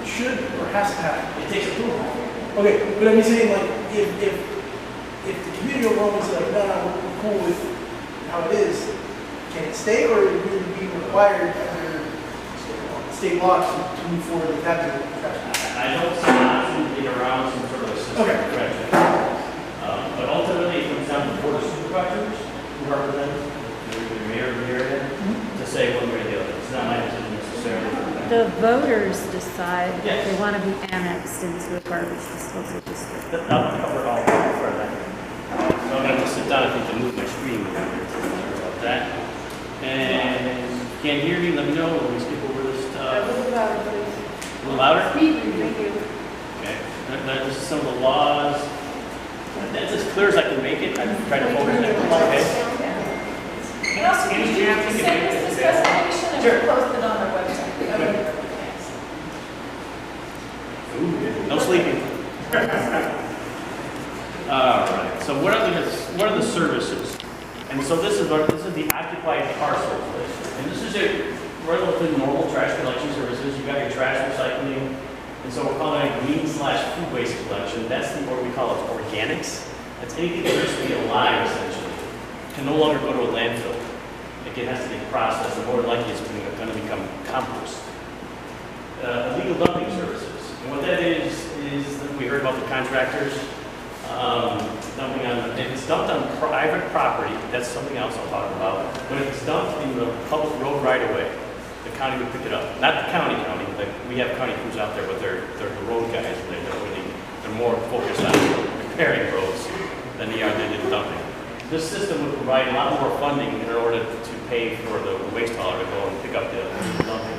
it should or has to happen? It takes approval. Okay, but I'm saying like, if the community overall is like, no, we're cool with how it is, can it stay or would it be required under state law to move forward with that? I don't see an option to get around some sort of a system correction. But ultimately, it comes down to the board of supervisors who represent the mayor of the area to say one way or the other. It's not my decision necessarily. The voters decide if Yes. they want to be annexed into a garbage disposal district. I'll cover all for that. So I'm going to sit down, I think, to move my screen. Sorry about that. And can't hear me, let me know. Let me skip over this stuff. A little louder, please. A little louder? Thank you. Okay. This is some of the laws. That's as clear as I can make it. I've tried to focus it. Okay. And also, could you send this presentation and post it on our website? Okay. Ooh, no sleeping. All right. So what are the services? And so this is the occupied parcels list. And this is a relatively normal trash collection services. You got your trash recycling. And so we're calling it green/food waste collection. That's what we call it organics. That's anything that used to be alive, essentially, can no longer go to a landfill. It has to be processed, and more than likely it's going to become compost. Illegal dumping services. And what that is that we heard about the contractors dumping on, if it's dumped on private property, that's something else I'll talk about. But if it's dumped in the public road right away, the county would pick it up. Not the county, like we have county crews out there, but they're the road guys. They're more focused on repairing roads than they are doing dumping. This system would provide a lot more funding in order to pay for the waste hauler to go and pick up the dumping.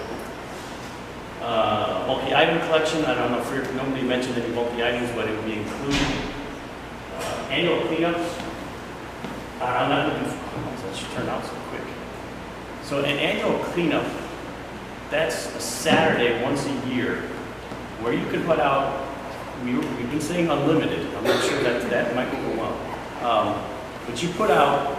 Multi-item collection, I don't know if nobody mentioned any multi-items, but it would be included. Annual cleanups. I'm not looking for, that should turn out so quick. So an annual cleanup, that's a Saturday once a year where you can put out, we've been saying unlimited. I'm not sure that might go well. But you put out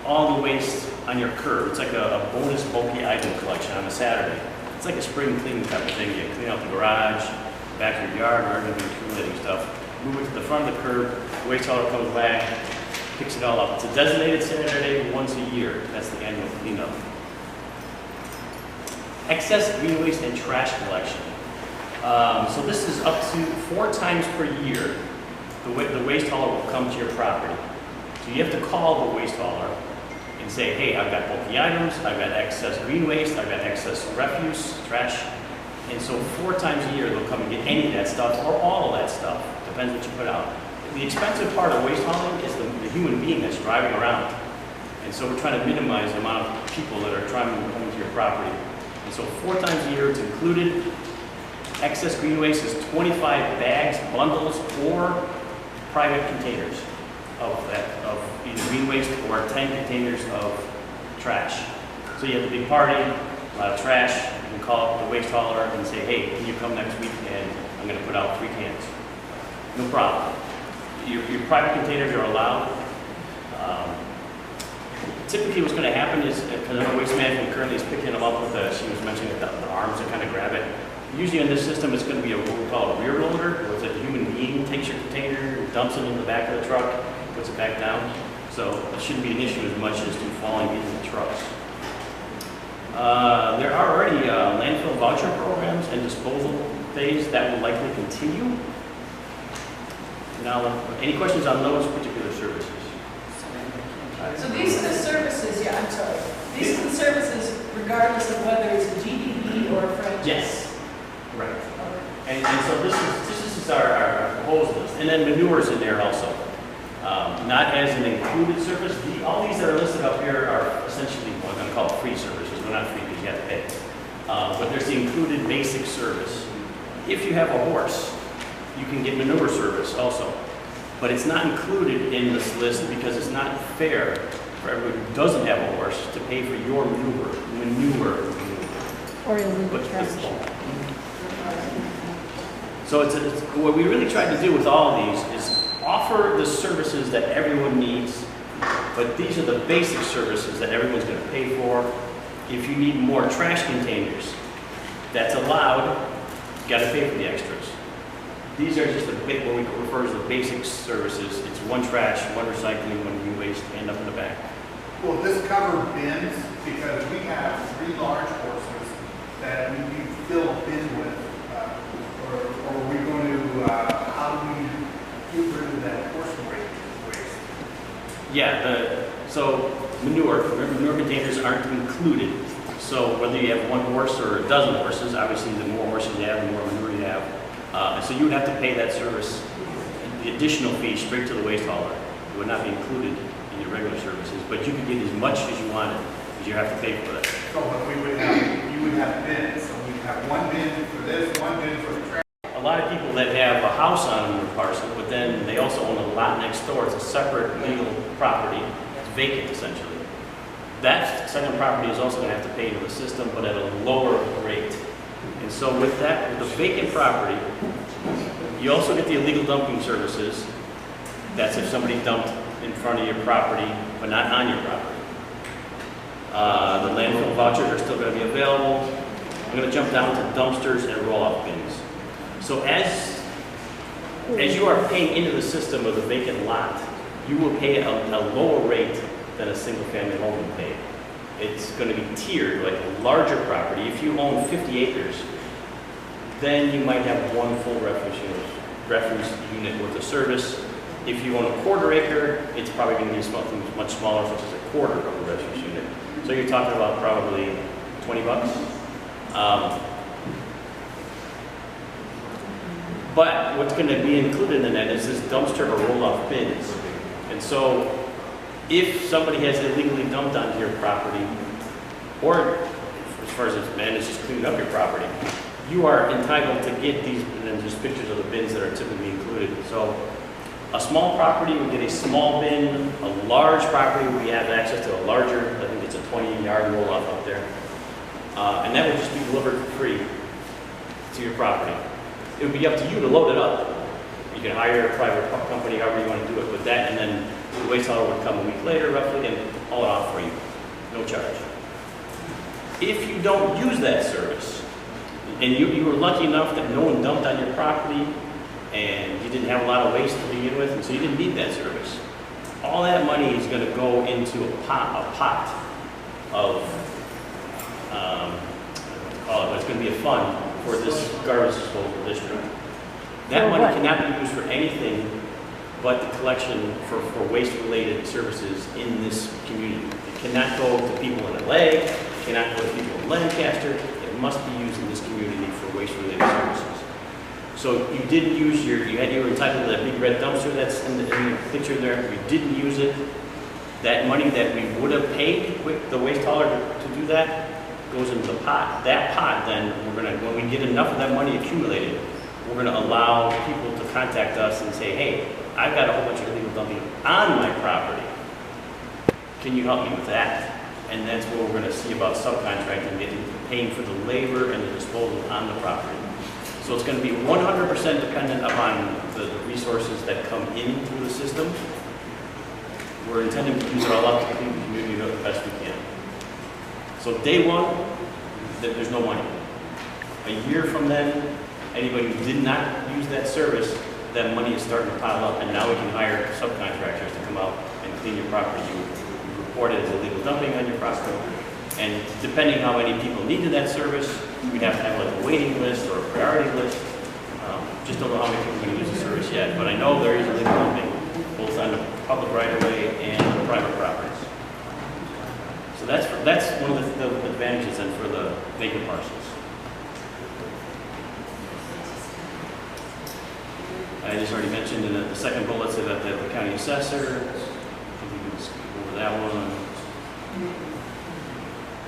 all the waste on your curb. It's like a bonus bulky item collection on a Saturday. It's like a spring cleaning type of thing. You clean out the garage, back of your yard, or even accumulating stuff. Move it to the front of the curb, the waste hauler comes back, picks it all up. It's a designated Saturday once a year. That's the annual cleanup. Excess green waste and trash collection. So this is up to 4 times per year. The waste hauler will come to your property. So you have to call the waste hauler and say, hey, I've got bulky items, I've got excess green waste, I've got excess refuse, trash. And so 4 times a year they'll come and get any of that stuff or all of that stuff. Depends what you put out. The expensive part of waste hauling is the human being that's driving around. And so we're trying to minimize the amount of people that are trying to come into your property. And so 4 times a year it's included. Excess green waste is 25 bags, bundles, or private containers of either green waste or 10 containers of trash. So you have a big party, a lot of trash, you can call up the waste hauler and say, hey, can you come next week and I'm going to put out 3 cans. No problem. Your private containers are allowed. Typically what's going to happen is, because I know Waste Management currently is picking them up with she was mentioning the arms that kind of grab it. Usually in this system, it's going to be what we call a rear loader, where it's a human being takes your container, dumps it in the back of the truck, puts it back down. So it shouldn't be an issue as much as to falling into the trucks. There are already landfill voucher programs and disposal days that will likely continue. Now, any questions on those particular services? So these are the services, yeah, I'm sorry. These are the services regardless of whether it's a GDP or a franchise? Yes. Right. And so this is our proposed list. And then manure's in there also. Not as an included service. All these that are listed up here are essentially what I'm going to call free services. They're not free because you have to pay. But there's the included basic service. If you have a horse, you can get manure service also. But it's not included in this list because it's not fair for everyone who doesn't have a horse to pay for your manure. Or illegal trash. So it's what we really tried to do with all of these is offer the services that everyone needs, but these are the basic services that everyone's going to pay for. If you need more trash containers, that's allowed. You got to pay for the extras. These are just what we refer as the basic services. It's one trash, one recycling, one e-waste, and up in the back. Will this cover bins? Because we have 3 large horses that we fill a bin with. Or are we going to, how do we get rid of that horse waste? Yeah, so manure containers aren't included. So whether you have one horse or a dozen horses, obviously the more horses you have, the more manure you have. So you would have to pay that service, the additional fee straight to the waste hauler. It would not be included in your regular services, but you could get as much as you wanted, because you have to pay for that. So but you would have bins. So we'd have one bin for this, one bin for the trash. A lot of people that have a house on their parcel, but then they also own a lot next door. It's a separate legal property. It's vacant, essentially. That second property is also going to have to pay into the system, but at a lower rate. And so with that, with the vacant property, you also get the illegal dumping services. That's if somebody dumped in front of your property, but not on your property. The landfill vouchers are still going to be available. I'm going to jump down to dumpsters and roll-off bins. So as you are paying into the system of the vacant lot, you will pay a lower rate than a single-family home would pay. It's going to be tiered, like a larger property. If you own 50 acres, then you might have one full refuse unit worth of service. If you own a quarter acre, it's probably going to be something much smaller, such as a quarter of a refuse unit. So you're talking about probably $20. But what's going to be included in that is this dumpster or roll-off bins. And so if somebody has illegally dumped onto your property, or as far as it's managed, just cleaning up your property, you are entitled to get these, and then there's pictures of the bins that are typically included. So a small property would get a small bin, a large property we have access to a larger, I think it's a 20-yard roll-off up there. And that would just be delivered for free to your property. It would be up to you to load it up. You can hire a private company, however you want to do it with that, and then the waste hauler would come a week later, roughly, and haul it off for you. No charge. If you don't use that service, and you were lucky enough that no one dumped on your property, and you didn't have a lot of waste to begin with, and so you didn't need that service, all that money is going to go into a pot of, it's going to be a fund for this garbage disposal district. That money cannot be used for anything but the collection for waste-related services in this community. It cannot go to people in LA, it cannot go to people in Lancaster. It must be used in this community for waste-related services. So you didn't use you were entitled to that big red dumpster that's in the picture there. You didn't use it. That money that we would have paid with the waste hauler to do that goes into the pot. That pot, then, when we get enough of that money accumulated, we're going to allow people to contact us and say, hey, I've got a whole bunch of illegal dumping on my property. Can you help me with that? And that's what we're going to see about subcontracting, paying for the labor and the disposal on the property. So it's going to be 100% dependent upon the resources that come in through the system. We're intending to use it all up to keep the community the best we can. So day one, there's no money. A year from then, anybody who did not use that service, that money is starting to pile up, and now we can hire subcontractors to come out and clean your property. You report it as illegal dumping on your property, And depending how many people needed that service, we'd have to have like a waiting list or a priority list. Just don't know how many people are going to use the service yet, but I know there is a limit pumping, both on the public right-of-way and the private properties. So that's one of the advantages then for the vacant parcels. I just already mentioned in the second bullet said that the county assessor. If we can skip over that one.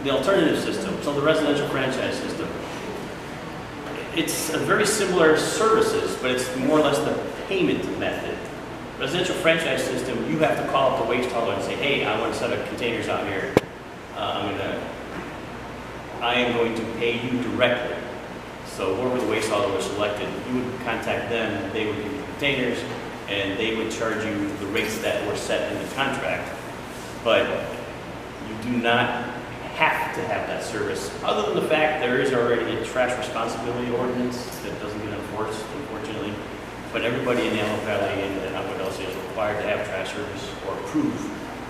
The alternative system, so the residential franchise system. It's a very similar services, but it's more or less the payment method. Residential franchise system, you have to call up the waste hauler and say, hey, I want a set of containers out here. I am going to pay you directly. So whoever the waste hauler was selected, you would contact them, they would give you containers, and they would charge you the rates that were set in the contract. But you do not have to have that service, other than the fact there is already a trash responsibility ordinance that doesn't get enforced, unfortunately. But everybody in the Antelope Valley and what else is required to have trash service or prove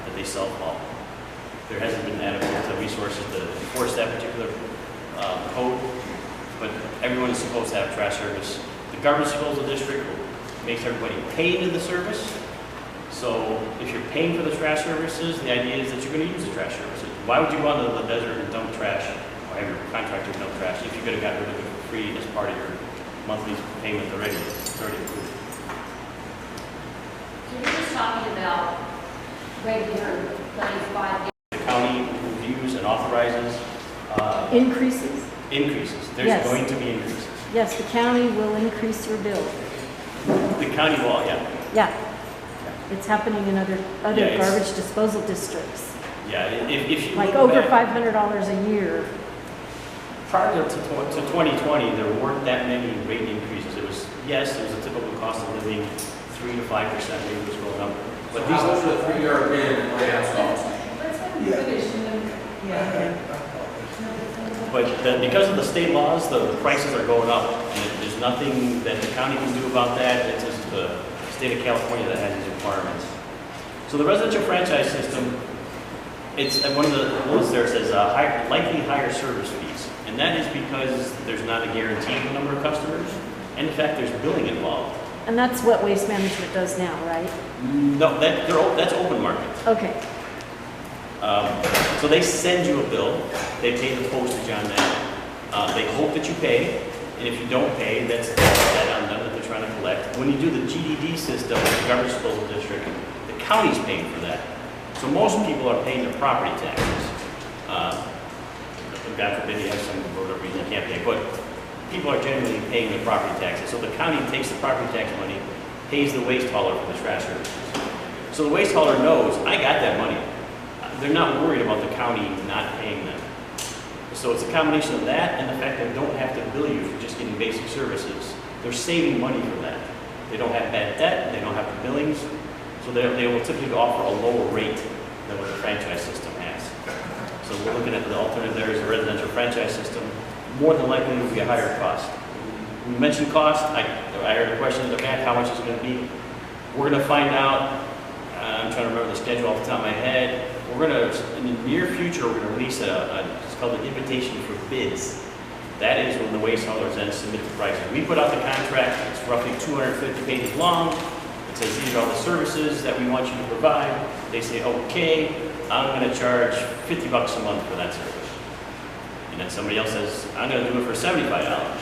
that they self-haul. There hasn't been adequate resources to enforce that particular code, but everyone is supposed to have trash service. The garbage disposal district makes everybody pay into the service. So if you're paying for the trash services, the idea is that you're going to use the trash services. Why would you go out to the desert and dump trash, or have your contractor dump trash, if you could have got rid of it for free as part of your monthly payment already? It's already included. So you're just talking about regular 95 days. The county reviews and authorizes Increases? increases. There's Yes. going to be increases. Yes, the county will increase your bill. The county will, yeah. Yeah. It's happening in other Yeah, it's- garbage disposal districts. Yeah, if you Like look over back- $500 a year. Prior to 2020, there weren't that many rate increases. It was, yes, it was a typical cost of living, 3 to 5% maybe was going up. But So these, how much would a 3-yard bin lay out? Let's have them finish and then, yeah. because of the state laws, the prices are going up. And there's nothing that the county can do about that. It's just the state of California that has these requirements. So the residential franchise system, it's one of the bullets there says likely higher service fees. And that is because there's not a guaranteed number of customers. And in fact, there's billing involved. And that's what Waste Management does now, right? No, that's open market. Okay. So they send you a bill, they pay the postage on that. They hope that you pay, and if you don't pay, that's that on them that they're trying to collect. When you do the GDD system, the garbage disposal district, the county's paying for that. So most people are paying their property taxes. God forbid you have some for whatever reason you can't pay, but people are generally paying their property taxes. So the county takes the property tax money, pays the waste hauler for the trash services. So the waste hauler knows, I got that money. They're not worried about the county not paying them. So it's a combination of that and the fact that they don't have to bill you for just getting basic services. They're saving money from that. They don't have bad debt, they don't have the billings, so they will typically offer a lower rate than what the franchise system has. So we're looking at the alternative there is a residential franchise system. More than likely it will be a higher cost. We mentioned cost. I heard a question in the back, how much is it going to be? We're going to find out. I'm trying to remember the schedule off the top of my head. We're going to, in the near future, we're going to release it's called an invitation for bids. That is when the waste haulers then submit the prices. We put out the contract, it's roughly 250 pages long. It says these are all the services that we want you to provide. They say, okay, I'm going to charge $50 a month for that service. And then somebody else says, I'm going to do it for $75.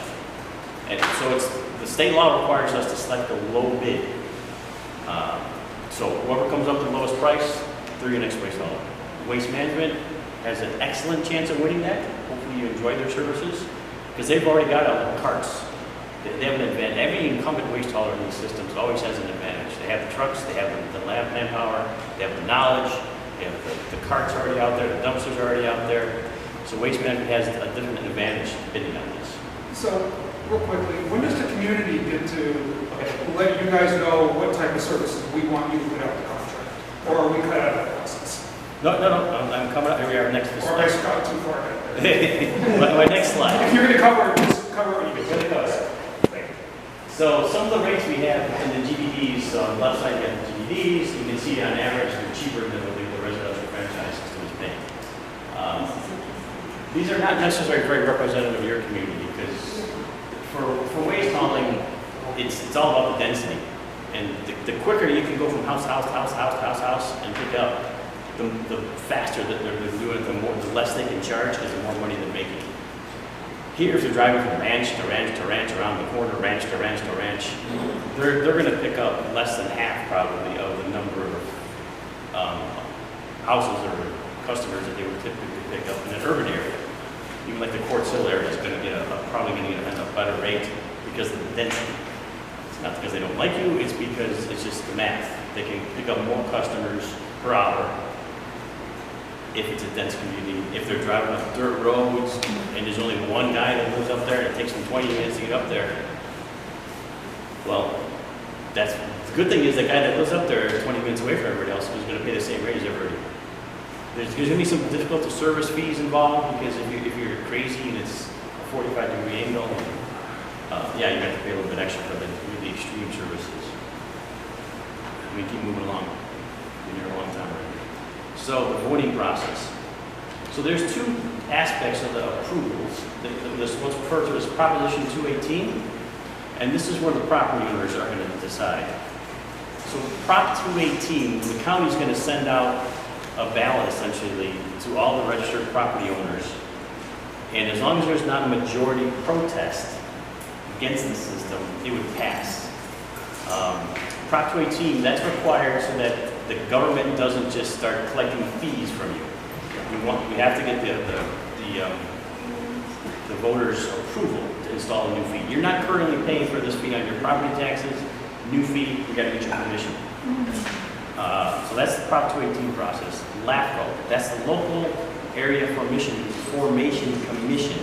And so the state law requires us to select a low bid. So whoever comes up with the lowest price, they're your next waste hauler. Waste Management has an excellent chance of winning that. Hopefully you enjoy their services because they've already got all the carts. They have an advantage. Every incumbent waste hauler in these systems always has an advantage. They have the trucks, they have the lab manpower, they have the knowledge, they have the carts already out there, the dumpsters are already out there. So Waste Management has a different advantage bidding on this. So, real quickly, when does the community get to let you guys know what type of services we want you to put out the contract? Or are we cut out of that process? No, I'm coming up. Here we are next to the Or have I slide. got too far ahead? my next slide. If you're going to cover it, just cover what you Really can. close. So some of the rates we have in the GDDs, so on the left side you have the GDDs, you can see on average they're cheaper than what the residential franchise system is paying. These are not necessarily very representative of your community because for waste hauling, it's all about the density. And the quicker you can go from house to house to house to house to house to house and pick up, the faster that they're doing it, the less they can charge because the more money they're making. Here, if they're driving from ranch to ranch to ranch, around the corner, ranch to ranch to ranch, they're going to pick up less than half probably of the number of houses or customers that they would typically pick up in an urban area. Even like the Court Hill area is going to get probably going to get a better rate because of the density. It's not because they don't like you, it's because it's just the math. They can pick up more customers per hour if it's a dense community. If they're driving up dirt roads and there's only one guy that lives up there and it takes them 20 minutes to get up there, well, the good thing is the guy that lives up there 20 minutes away from everybody else is going to pay the same rate as everybody. There's going to be some difficult to service fees involved because if you're crazy and it's a 45-degree angle, yeah, you have to pay a little bit extra for the really extreme services. We keep moving along. Been here a long time already. So the voting process. So there's two aspects of the approvals. This what's referred to as Proposition 218, and this is where the property owners are going to decide. So Prop 218, the county's going to send out a ballot essentially to all the registered property owners, and as long as there's not a majority protest against the system, it would pass. Prop 218, that's required so that the government doesn't just start collecting fees from you. We have to get the voters' approval to install a new fee. You're not currently paying for this fee on your property taxes. New fee, we got to get your permission. So that's the Prop 218 process. LAFCO, that's the Local Area Formation Commission.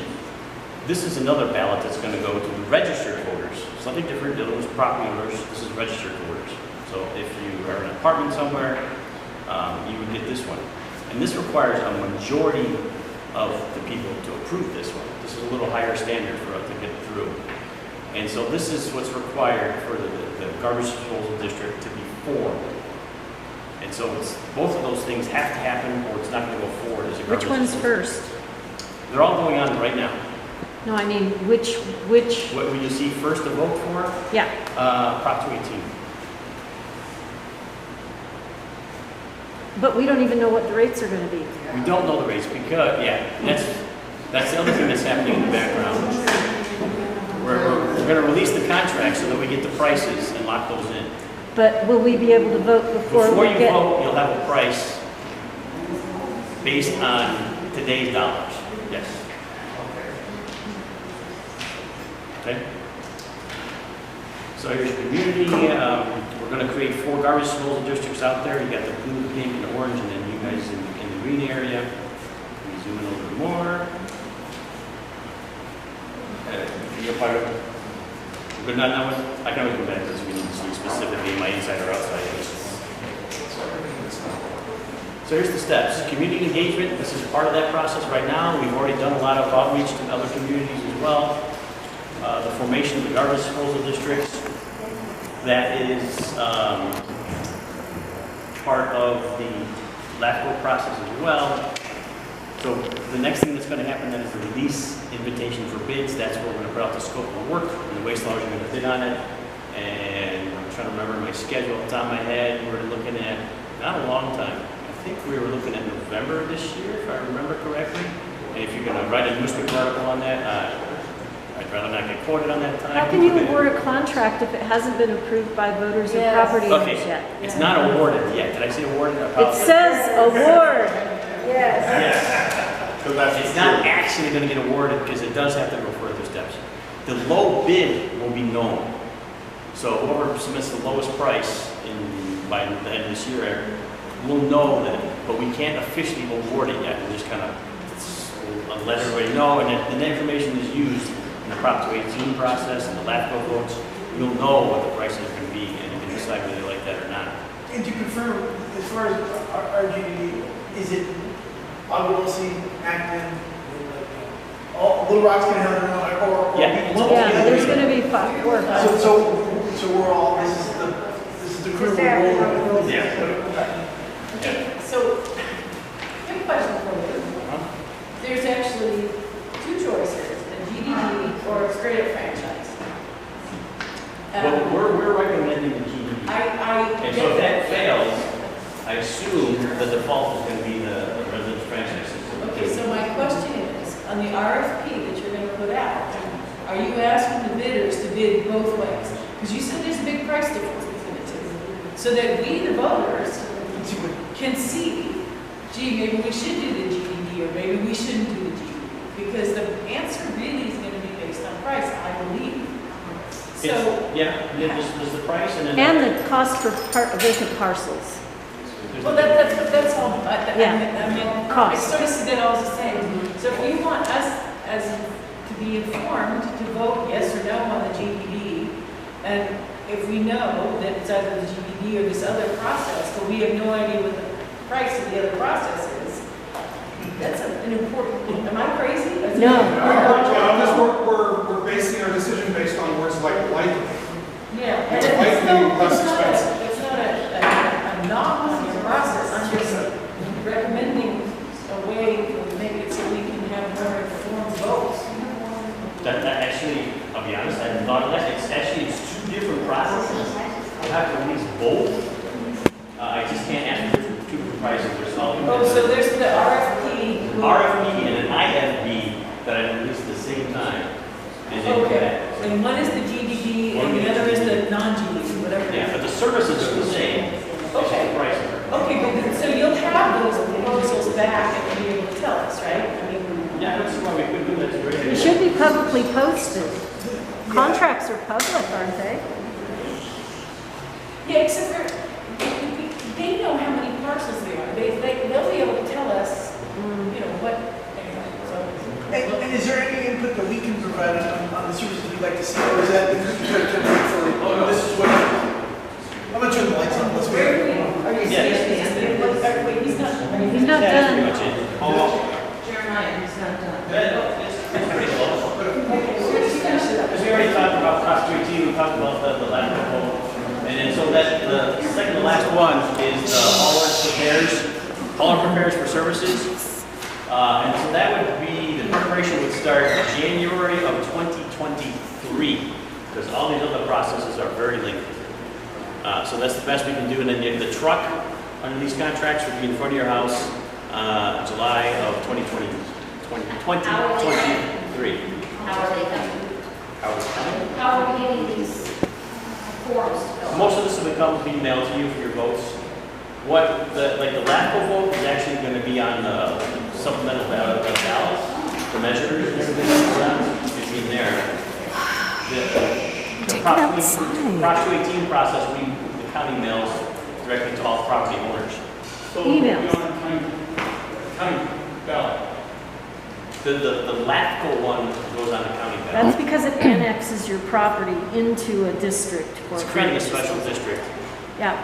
This is another ballot that's going to go to the registered voters. Something different than those property owners. This is registered voters. So if you are in an apartment somewhere, you would get this one. And this requires a majority of the people to approve this one. This is a little higher standard for us to get through. And so this is what's required for the garbage disposal district to be formed. And so both of those things have to happen or it's not going to go forward as a garbage Which one's disposal. first? They're all going on right now. No, I mean, which? What will you see first to vote for? Yeah. Prop 218. But we don't even know what the rates are going to be. We don't know the rates because, yeah, that's the other thing that's happening in the background. We're going to release the contract so that we get the prices and lock those in. But will we be able to vote before Before we you get? vote, you'll have a price based on today's dollars. Yes. Okay. So here's your community. We're going to create 4 garbage disposal districts out there. You got the blue, pink, and orange, and then you guys in the green area. Let me zoom in a little bit more. You're part of it. But not now. I can always go back to this if we need to see specifically my inside or outside. So here's the steps. Community engagement. This is part of that process right now. We've already done a lot of outreach to other communities as well. The formation of the garbage disposal districts. That is part of the LAFCO process as well. So the next thing that's going to happen then is the release invitation for bids. That's where we're going to put out the scope of work, and the waste lawyers are going to bid on it. And I'm trying to remember my schedule off the top of my head. We're looking at, not a long time, I think we were looking at November of this year, if I remember correctly. And if you're going to write a newspaper article on that, I'd rather not get quoted on that time. How can you award a contract if it hasn't been approved by voters and property owners yet? It's not awarded yet. Did I say awarded? It says award. Yes. It's not actually going to get awarded because it does have to go further steps. The low bid will be known. So whoever submits the lowest price by the end of this year will know that, but we can't officially award it yet. We're just kind of let everybody know, and the information is used in the Prop 218 process and the LAFCO votes. You'll know what the price is going to be, and you can decide whether you like that or not. And to confirm, as far as RGD, is it Ogden, Acton, all Little Rock's going to have their own, or yeah, there's going to be 4 or 5. So we're all, this is the crew we're rolling with. Yeah. So, I have a question for you. I assume the default is gonna be the residence franchise system. Okay, so my question is, on the RFP that you're gonna put out, are you asking the bidders to bid both ways? Because you said there's a big price difference between the two. So that we, the voters, can see, gee, maybe we should do the GDD, or maybe we shouldn't do the GDD. Because the answer really is gonna be based on price, I believe. So, Yeah, there's the price and then. And the cost for vacant parcels. well, that's all, I Yeah. mean, I Cost. sort of see that all the same. So if you want us as, to be informed, to vote yes or no on the GDD, and if we know that it's either the GDD or this other process, but we have no idea what the price of the other process is, that's an important, am I crazy? No. We're basing our decision based on words like likely. Yeah. It's and likely less expensive. It's not a knock on your process, I'm just recommending a way to make it so we can have more informed votes. That actually, I'll be honest, I hadn't thought of that. It's two different processes. You have to release both. I just can't ask for two different prices. There's all. Oh, so there's the RFP. RFP and an IFB that I release at the same time. And then Okay, and one is the GDD and the other is the non-GDD, whatever. it is. Yeah, but the services are the same. Okay. The prices are. Okay, but so you'll have those proposals back and be able to tell us, right? I mean. Yeah, I don't see why we couldn't do that. It's a great idea. It should be publicly posted. Contracts are public, aren't they? Yeah, except for, they know how many parcels there are. They'll be able to tell us, you know, what, anyway, so. And is there any input that we can provide on the services we'd like to see, or is that, this is what, I'm gonna turn the lights on, let's wait. Are you serious? Wait, he's not. He's not That's done. pretty much it. Jeremiah, he's not done. It's pretty close. Because we already talked about Prop 218, we talked about the land proposal. And then so that, the second to last one is the hauler prepares for services. And so that would be, the preparation would start January of 2023, because all these other processes are very lengthy. So that's the best we can do. And then the truck under these contracts would be in front of your house, July of 2023. How are they coming? How is it coming? How are we getting these forms to fill out? Most of this will be mailed to you for your votes. What the LAFCO vote is actually going to be on the supplemental ballot, the measures and everything that's it's in there. The Prop 218 process, the county mails directly to all property owners. So Emails. you're on county ballot. The LAFCO one goes on the county ballot. That's because it annexes your property into a district for It's creating a purposes. special district. Yeah.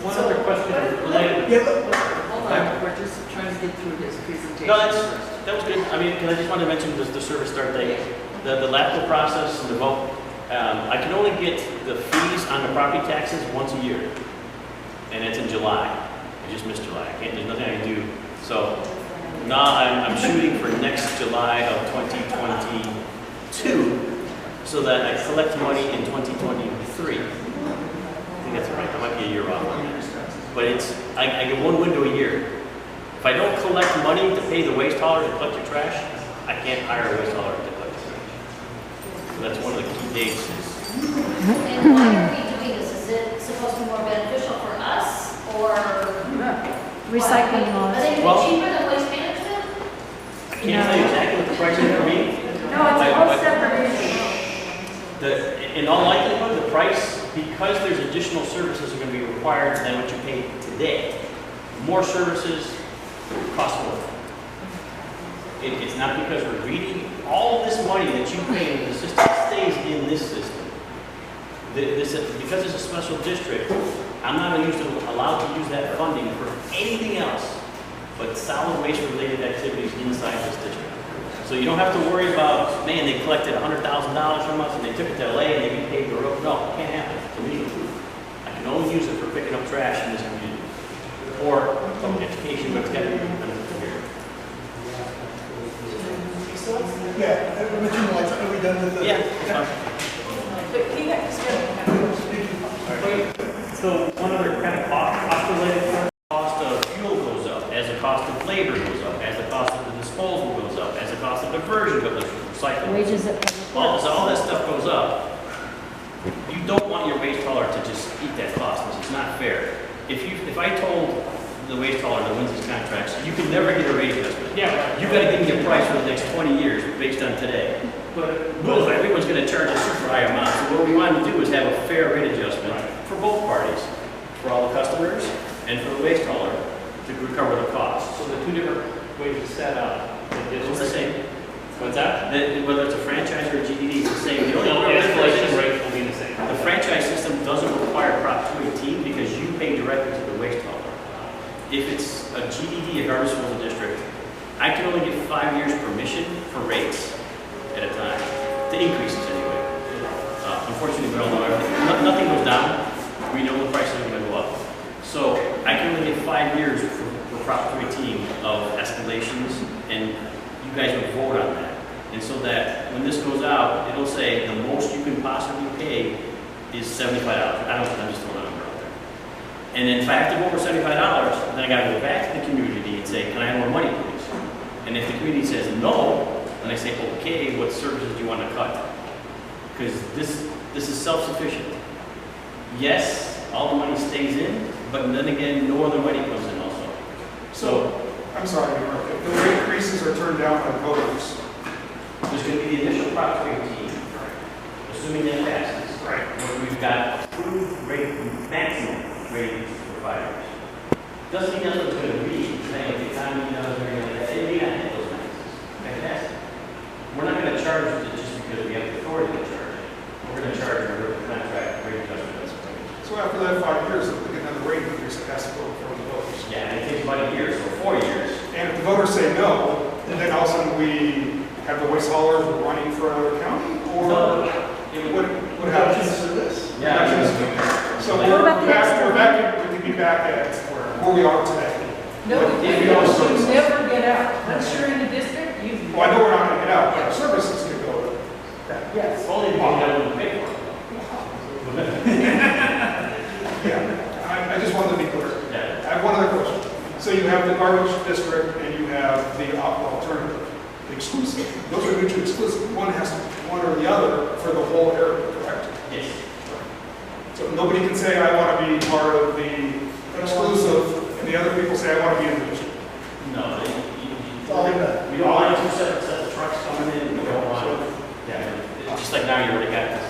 One other question related. Hold on, we're just trying to get through his presentation. No, first. that was good. I mean, because I just wanted to mention the service start date. The LAFCO process and the vote, I can only get the fees on the property taxes once a year. And it's in July. I just missed July. There's nothing I can do. So now I'm shooting for next July of 2022 so that I collect money in 2023. I think that's right. I might be a year off on that. But I get one window a year. If I don't collect money to pay the waste hauler to collect your trash, I can't hire a waste hauler to collect your trash. So that's one of the key dates. And why are we doing this? Is it supposed to be more beneficial for us, or? Recycling laws. Are they Well- cheaper than waste management? I can't tell you exactly what the price is for me. No, it's a whole separate issue. In all likelihood, the price, because there's additional services are going to be required than what you pay today. More services cost more. It's not because we're greedy. All of this money that you pay into the system stays in this system. Because it's a special district, I'm not allowed to use that funding for anything else but solid waste related activities inside this district. So you don't have to worry about, man, they collected $100,000 from us and they took it to LA and they repaved the road. No, it can't happen to me. I can only use it for picking up trash in this community. Or public education, but it's got to be done here. Yeah, I'm gonna turn the lights on. Are we done with the? Yeah, it's fine. But he has to. So one other kind of cycle. Wages at public All, works. so all that stuff goes up. You don't want your waste hauler to just eat that cost, because it's not fair. If I told the waste hauler that wins these contracts, you can never get a rate adjustment. Yeah. You gotta give me a price for the next 20 years based on today. But, Well, everyone's gonna charge a super high amount, so what we wanted to do is have a fair rate adjustment for both parties, for all the customers and for the waste hauler to recover the cost. So the two different ways to set up the It's the same. What's that? Whether it's a franchise or a GDD, it's the same. The only No, the real difference escalation is rate will be the same. the franchise system doesn't require Prop 218 because you pay directly to the waste hauler. If it's a GDD, a garbage disposal district, I can only get 5 years permission for rates at a time, the increases anyway. Unfortunately, we don't know everything. Nothing goes down. We know the prices are going to go up. So I can only get 5 years for Prop 218 of escalations, and you guys would vote on that. And so that when this goes out, it'll say the most you can possibly pay is $75. I'm just throwing a number out there. And then if I have to go over $75, then I got to go back to the community and say, can I have more money, please? And if the community says no, then I say, okay, what services do you want to cut? Because this is self-sufficient. Yes, all the money stays in, but then again, no other money comes in also. So, I'm sorry, to interrupt you. The rate increases are turned down by voters. There's going to be the initial Prop 218, assuming that passes. Right. Where we've got approved rate, maximum rate for 5 years. Doesn't mean that's what it's going to be. Saying the economy does, we're going to say, we got to hit those maxes. Fantastic. We're not going to charge it just because we have the authority to charge it. We're going to charge under the contract rate adjustment. So after that 5 years, if we get another rate increase, it has to go before the voters. Yeah, and it takes about a year, so 4 years. And if the voters say no, then all of a sudden we have the waste haulers running for another county? Or what happens? Yeah. So What about the extra? we could be back at where we are today. No, you never get out. Once you're in the district, you. Well, I know we're not going to get out, but our services could go. Yes. Only because you don't pay for it. Yeah, I just wanted to be clear. Yeah. I have one other question. So you have the garbage district and you have the alternative, the exclusive. Those are mutually exclusive. One has to, one or the other for the whole area, correct? Yes. So nobody can say, I want to be part of the exclusive, and the other people say, I want to be in the district. No, We we don't want two separate sets of trucks coming in. We don't want, just like now you already got this.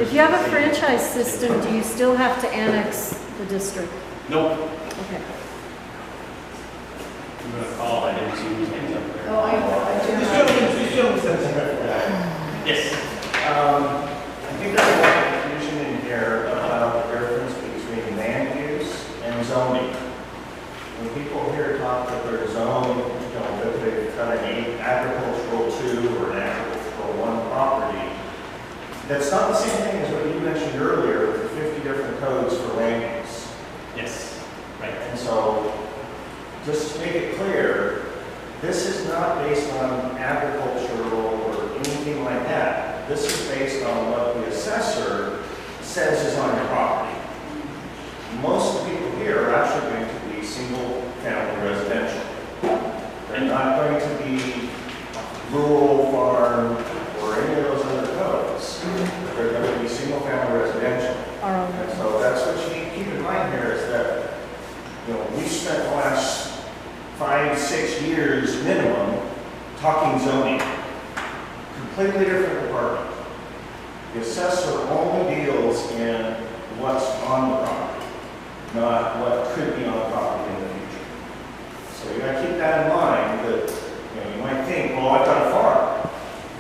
If you have a franchise system, do you still have to annex the district? Nope. Okay. I'm going to call, I didn't see these names up there. Oh, I Yes. I think there's a lot of confusion in here about the difference between land use and zoning. When people hear talk that they're zoned, that they've got an agricultural 2 or an agricultural 1 property, that's not the same thing as what you mentioned earlier, the 50 different codes for land use. Yes. Right. And so, just to make it clear, this is not based on agricultural or anything like that. This is based on what the assessor says is on your property. Most of the people here are actually going to be single-family residential. They're not going to be rural, farm, or any of those other codes. They're going to be single-family residential. And so that's what you need to keep in mind here is that, we spent the last 5-6 years minimum talking zoning. Completely different department. The assessor only deals in what's on the property, not what could be on the property in the future. So you got to keep that in mind that you might think, well, I've got a farm.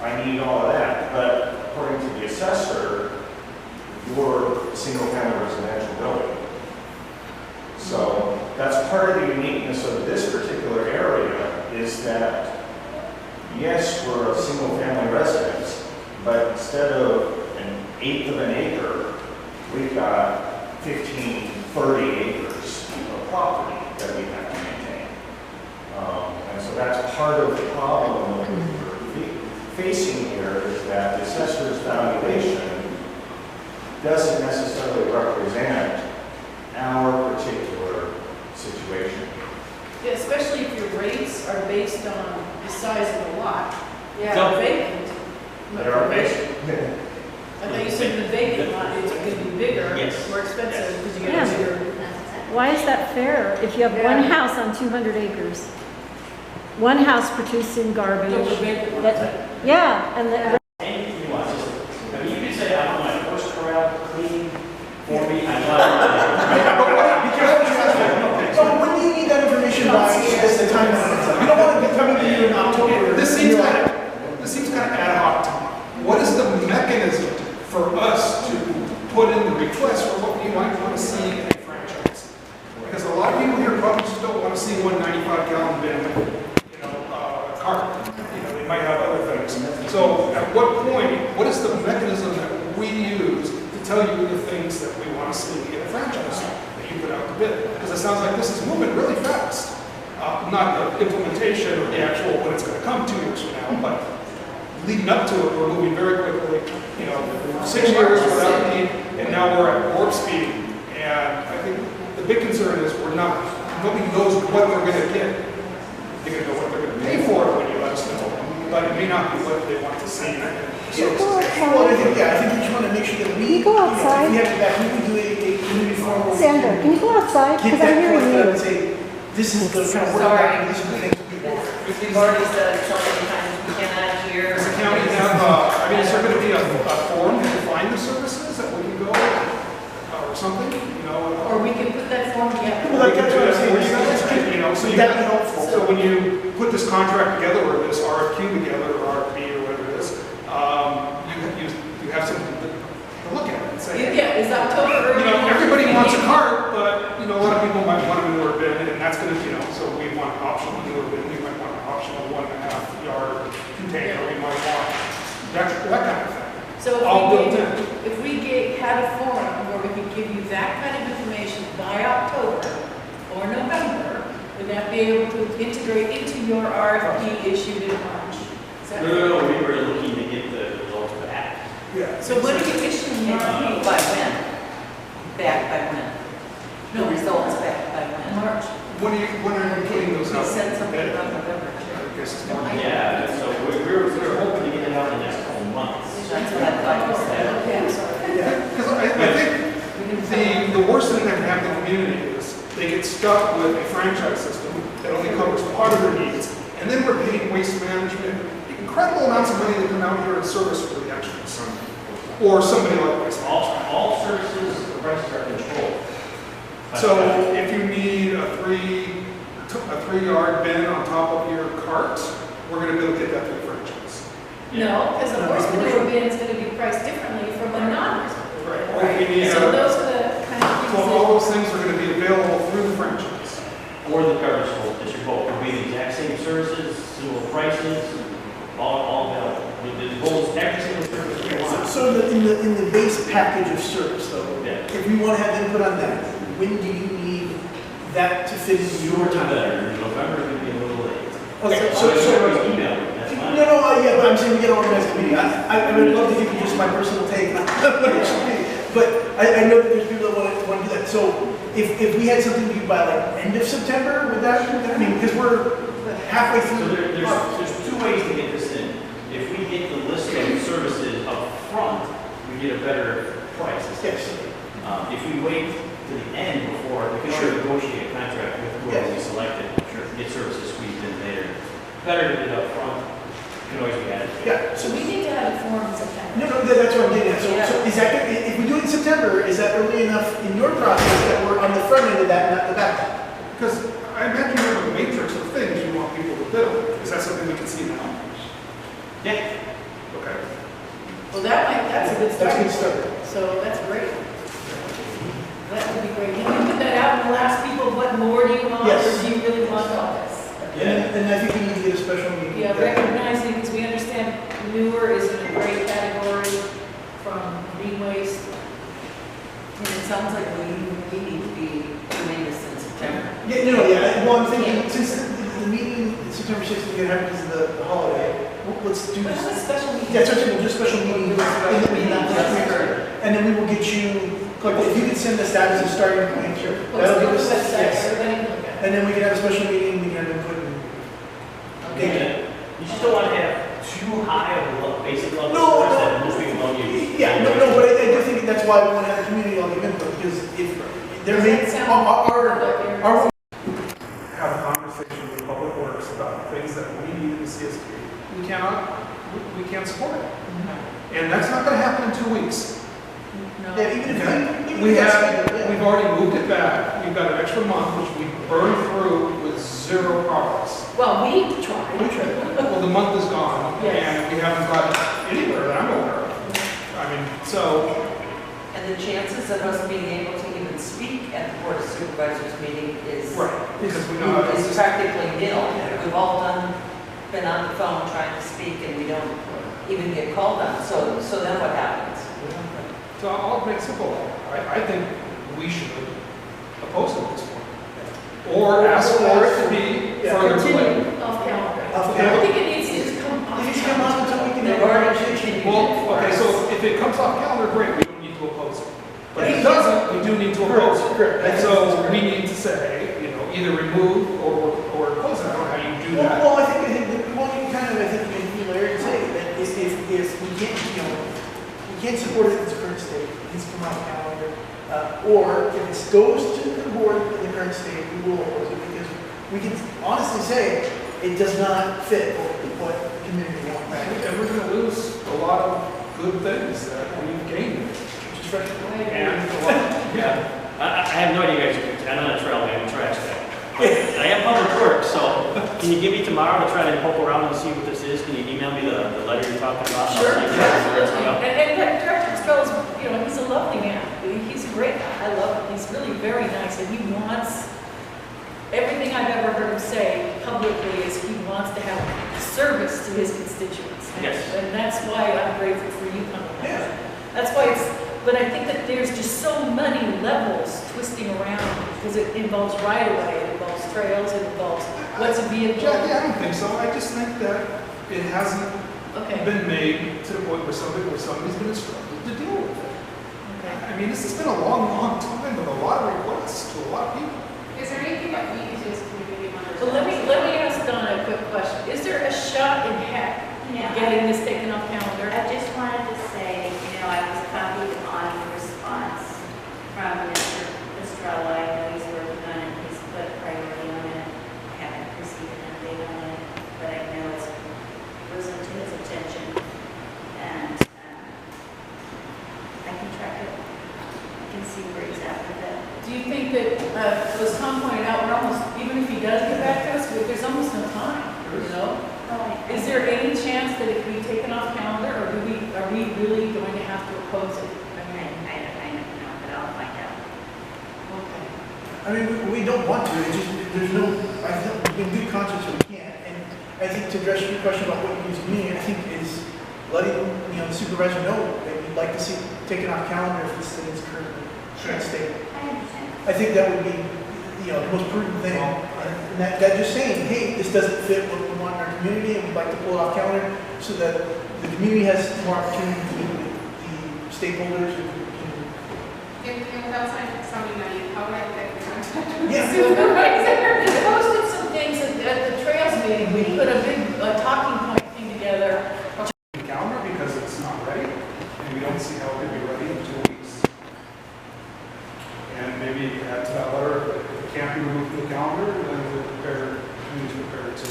I need all of that. But according to the assessor, you're a single-family residential building. So that's part of the uniqueness of this particular area is that, yes, we're a single-family residence, but instead of an 1/8 of an acre, we've got 15, 30 acres of property that we have to maintain. And so that's part of the problem that we're facing here is that the assessor's valuation doesn't necessarily represent our particular situation. Yeah, especially if your rates are based on the size of the lot. Yeah, So- vacant. That are vacant. I thought you said the vacant lot is going to be bigger, Yes. more expensive, because you Yeah. get a bigger. Why is that fair? If you have one house on 200 acres, one house producing garbage, Don't go vacant lots. yeah, and the, Anything you want, just, I mean, you can say, I want my horse corral clean for me, I want Be careful what you ask for. So when do you need that information by, is the time limit? You don't want to be coming to you in October. This seems kind of ad hoc to me. What is the mechanism for us to put in the request for what we might want to see in a franchise? Because a lot of people here probably just don't want to see 195-gallon bin, cart. They might have other things. So at what point, what is the mechanism that we use to tell you the things that we want to see in a franchise that you put out the bid? Because it sounds like this is moving really fast. Not the implementation or the actual when it's going to come 2 years from now, but leading up to it, we're moving very quickly. 6 years without need, and now we're at warp speed. And I think the big concern is nobody knows what they're going to get. They're going to know what they're going to pay for it when you let us know, but it may not be what they want to see. Well, I think you just want to make sure that we, Go outside. if we have to back, we can do a community forum. Sandra, can you go outside? Get Because I'm that hearing point out and you. say, this is the kind of work, Sorry. this is the thing we do. We've already said so many times we cannot hear. Does the county have, is there going to be a form to define the services that we can go, or something, Or we can put that form together. Well, that's what I'm saying. So you That'd be helpful. So when you put this contract together, or this RFQ together, or RFP, or whatever it is, you have something to look at and say, Yeah, is October early? everybody wants a cart, but, a lot of people might want a newer bin, and that's gonna, so we want an optional newer bin, we might want an optional 1.5 yard container, we might want that kind of thing. So All built in. if we had a forum where we could give you that kind of information by October or November, would that be able to integrate into your RFP issued in March? Is that No, we were looking to get the results back. Yeah. So when are you issuing your RFP? By when? Back by when? No. The results back by when? March. When are you putting those We out? said something about November. I guess it's more. Yeah, so we're hoping to get it out in the next couple of months. That's what I thought you said. Okay, I'm sorry. Because I think the worst thing that can happen in the community is they get stuck with a franchise system that only covers part of their needs, and then we're paying waste management incredible amounts of money to come out here and service for the extras. Or somebody like waste management. All services, the prices are controlled. So if you need a 3-yard bin on top of your cart, we're going to be able to get that through the franchise. No, because the horse manure bin is going to be priced differently from a non-horse manure. Right. Or if you need So those are the kind of so things all those things are going to be available through the franchise. Or the garbage district vote, would be the exact same services, similar prices, all available. The goal is every single service we want. So in the base package of service though, Yeah. if we want to have input on that, when do you need that to fit into your time? Better, November could be a little late. Okay, So so email, that's fine. yeah, but I'm saying we get to organize a meeting. I would love to give you just my personal take on what it should be. But I know that there's people that want to do that. So if we had something to do by like end of September, would that, I mean, because we're halfway So through. there's two ways to get this in. If we get the list of services up front, we get a better price. Yes. If we wait to the end before, we can already negotiate a contract with whoever we selected, get services squeezed in later. Better to get it up front, can always be added. Yeah. So we need to have a form in September. No, that's what I'm getting at. So is that, if we do it in September, is that early enough in your process that we're on the front end of that, not the back end? Because I imagine you have a matrix of things you want people to bid on. Is that something we can see now? Yeah. Okay. Well, that's a good start. That's a good start. So that's great. That would be great. You can put that out and we'll ask people, what more do you want? Yes. Or do you really want all this? And I think we need to get a special meeting. Yeah, recognizing, because we understand manure is in a great category from green waste. And it sounds like we need to be doing this in September. Well, I'm thinking, since the meeting, September 6th, we're going to have because of the holiday, let's do But this. have a special meeting. Yeah, so we'll do a special meeting, and then we will get you, like, if you could send us that as a starting point, that'll give us, yes. Everybody can look at it. And then we can have a special meeting, we can have input and. You still want to have 2 too high of a basic level No, service no. that most people don't use. Yeah, no, but I do think that's why we want to have a community on the input, because if there may, our Have a conversation with Public Works about things that we need in the CSP. We can't support it. And that's not gonna happen in 2 weeks. Yeah, even if We've already moved it back. We've got an extra month, which we burned through with zero progress. Well, we tried. Well, the month is gone, Yes. and we haven't got anywhere that I'm aware of. I mean, so, And the chances of us being able to even speak at the Board of Supervisors meeting is, right, because we know how is this is. practically nil. We've all been on the phone trying to speak and we don't even get called on. So then what happens? So I'll make it simple. I think we should oppose it at this point. Or ask for it to be further delayed. Continue off calendar. Off I think it needs to just come off. It needs to come off until we can have They've a already conversation. continued. Well, okay, so if it comes off calendar, great, we don't need to oppose it. But if it doesn't, we do need to oppose it. Correct. And so we need to say, either remove or oppose it. I don't know how you do that. Well, I think you kind of, you Larry say that if we can't, we can't support it in its current state, it needs to come out of calendar. Or if it goes to the board in the current state, we will oppose it, because we can honestly say it does not fit what the community wants. And we're going to lose a lot of good things that we've gained. Which is right. And a lot, yeah. I have no idea, you guys. I'm not a trail man, I'm a trash guy. But I am public works, so can you give me tomorrow to try to poke around and see what this is? Can you email me the letter you're talking about? Sure. I'll see where it's going. And Director Strell's, he's a lovely man. He's a great guy. I love him. He's really very nice, and he wants, everything I've ever heard him say publicly is he wants to have service to his constituents. Yes. And that's why I'm grateful for you coming. Yeah. That's why but I think that there's just so many levels twisting around, because it involves right-of-way, it involves trails, it involves what's a vehicle. Jackie, I don't think so. I just think that it hasn't been made to the point where somebody's been instructed to deal with it. Okay. I mean, this has been a long, long time with a lot of requests to a lot of people. Is there anything that we can do as community members? So let me ask Donna a quick question. Is there a shot in heck getting this taken off calendar? I just wanted to say, I was copied on the response from Mr. Estrella. I know he's working on it, he's put priority on it. I haven't received an update on it, but I know it's risen to his attention. And I can track it. I can see where he's at with it. Do you think that, as Tom pointed out, we're almost, even if he does get back to us, there's almost no time, Is there any chance that it could be taken off calendar, or are we really going to have to oppose it? I don't know, but I'll find out. Okay. I mean, we don't want to, it's just, there's no, I think, in good conscience, we can't. And I think to address your question about what needs meaning, I think is letting, the supervisor know that you'd like to see it taken off calendar if this thing is current state. I understand. I think that would be, the most prudent thing. And that just saying, hey, this doesn't fit what we want in our community, and we'd like to pull it off calendar so that the community has more opportunity to meet with the stakeholders and Without sounding naive, how would I get in contact with Yeah. the supervisor? We posted some things at the Trails meeting. We put a big talking point thing together. Calendar because it's not ready, and we don't see how it could be ready in 2 weeks. And maybe add to that letter, if it can't be removed from the calendar, then we're prepared to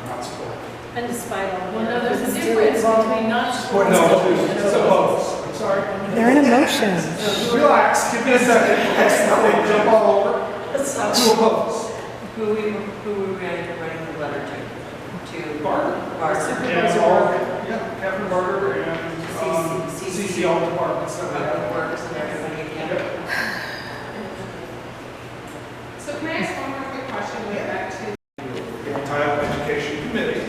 not support it. And despite all Well, no, that. there's a difference between not supporting. No, it's oppose. I'm sorry. They're in emotion. Relax, give me a second. Let's jump all over. To oppose. Who were we writing the letter to? Barter. Supervisor Barter. Yeah, Captain Barter and CC all departments that we have. Works and everybody again. So can I ask one more quick question with back to The Untitled Education Committee.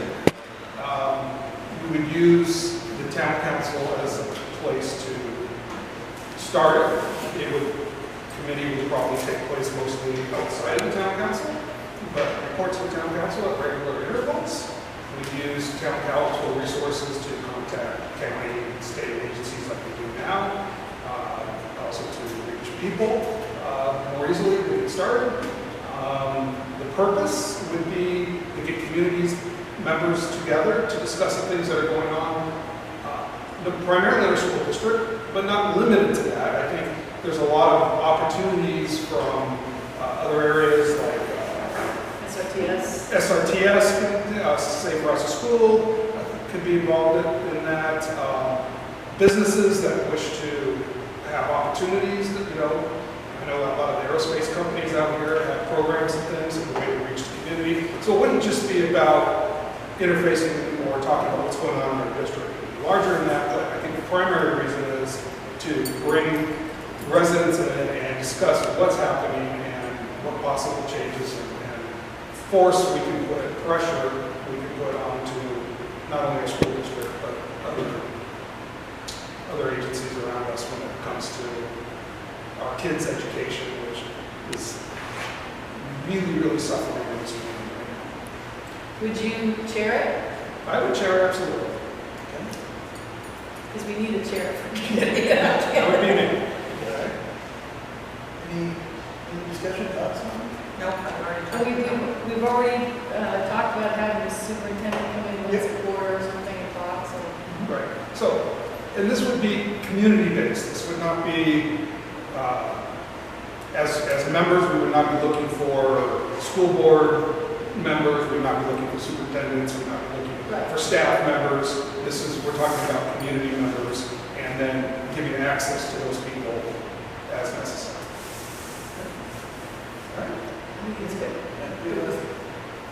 We would use the town council as a place to start it. Committee would probably take place mostly outside of the town council, but report to the town council at regular intervals. We use town council resources to contact county and state agencies like we do now, also to reach people more easily to get started. The purpose would be to get communities, members together to discuss the things that are going on, primarily in our school district, but not limited to that. I think there's a lot of opportunities from other areas like SRTS, Save Routes to School, could be involved in that. Businesses that wish to have opportunities that, I know a lot of the aerospace companies out here have programs and things and the way to reach the community. So it wouldn't just be about interfacing or talking about what's going on in our district. It would be larger than that, but I think the primary reason is to bring residents in and discuss what's happening and what possible changes and force we can put, pressure we can put onto not only our school district, but other agencies around us when it comes to our kids' education, which is really, really suffering in this community right now. Would you chair it? I would chair it, absolutely. Because we need a chair for committee. That would be me. Any discussion, thoughts on it? No, I've already talked. We've already talked about having the superintendent come in once a quarter or something and talk, so. Right. So, and this would be community-based. This would not be, as members, we would not be looking for school board members, we would not be looking for superintendents, we would not be looking for staff members. This is, we're talking about community members, and then giving access to those people as necessary. All right. I think it's good.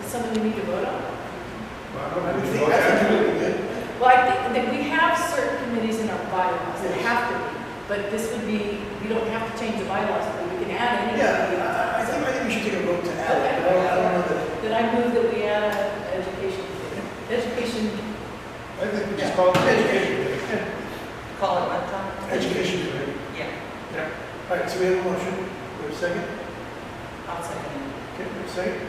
It's something we need to vote on. Well, I think that we have certain committees in our bylaws that have to be, but this would be, we don't have to change the bylaws, but we can add any. Yeah, I think we should take a vote to add it. I don't know that. Then I move that we add education. I think we just call it education. Call it what time? Education committee. Yeah. All right, so we have a motion. We have a second? I'll second it. Okay, we have a second.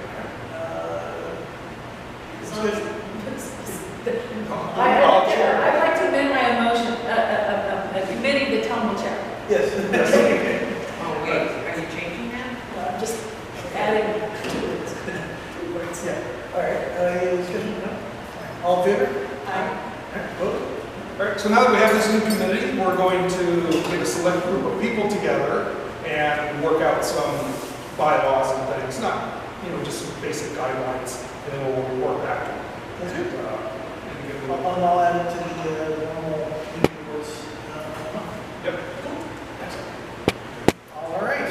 Discussion. I'd like to amend my motion, a committee that Tom will chair. Yes. Oh, wait, are you changing that? I'm just adding two words. Yeah. All right, any discussion? No? All in favor? Aye. Vote. All right, so now that we have this new committee, we're going to get a select group of people together and work out some bylaws and things, not, just some basic guidelines, and then we'll report back to them. That's good. I'll add it to the normal meeting reports. Yep. Excellent. All right.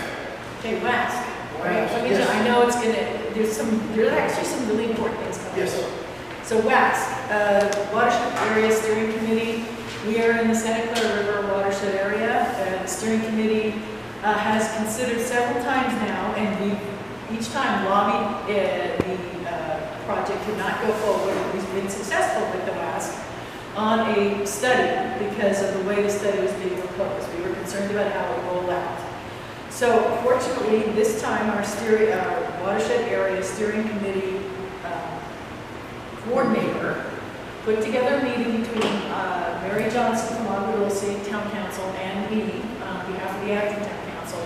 Okay, WASC. Right, I know it's there's actually some really important things coming. Yes. So WASC, Watershed Area Steering Committee, we are in the Santa Clara River watershed area. The steering committee has considered several times now, and we each time lobbied the project to not go forward. We've been successful with the WASC on a study because of the way the study was being proposed. We were concerned about how it rolled out. So fortunately, this time our watershed area steering committee coordinator put together a meeting between Mary Johnson from Auburn City Town Council and me on behalf of the acting Town Council,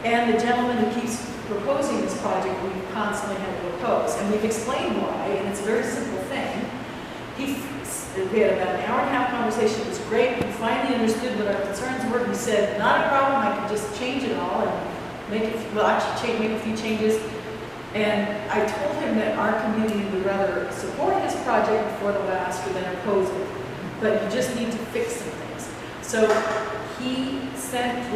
and the gentleman who keeps proposing this project we constantly have to oppose. And we've explained why, and it's a very simple thing. We had about an hour and a half conversation. It was great. We finally understood what our concerns were. He said, not a problem. I could just change it all and make it, make a few changes. And I told him that our community would rather support his project before the WASC than oppose it. But you just need to fix some things. So he sent,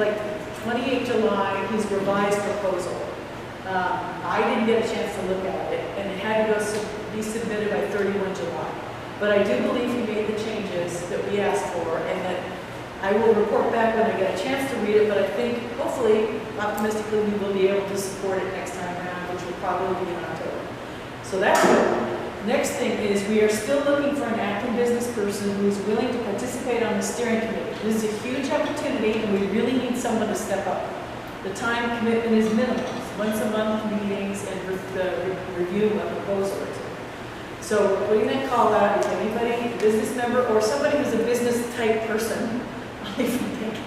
28 July, his revised proposal. I didn't get a chance to look at it, and it had to be submitted by 31 July. But I do believe he made the changes that we asked for, and that I will report back when I get a chance to read it, but I think, hopefully, optimistically, we will be able to support it next time around, which will probably be in October. So that's good. Next thing is we are still looking for an active business person who is willing to participate on the steering committee. This is a huge opportunity, and we really need someone to step up. The time commitment is minimal, once a month meetings and the review of proposals. So we're putting that call out, if anybody, a business member or somebody who's a business type person, I think,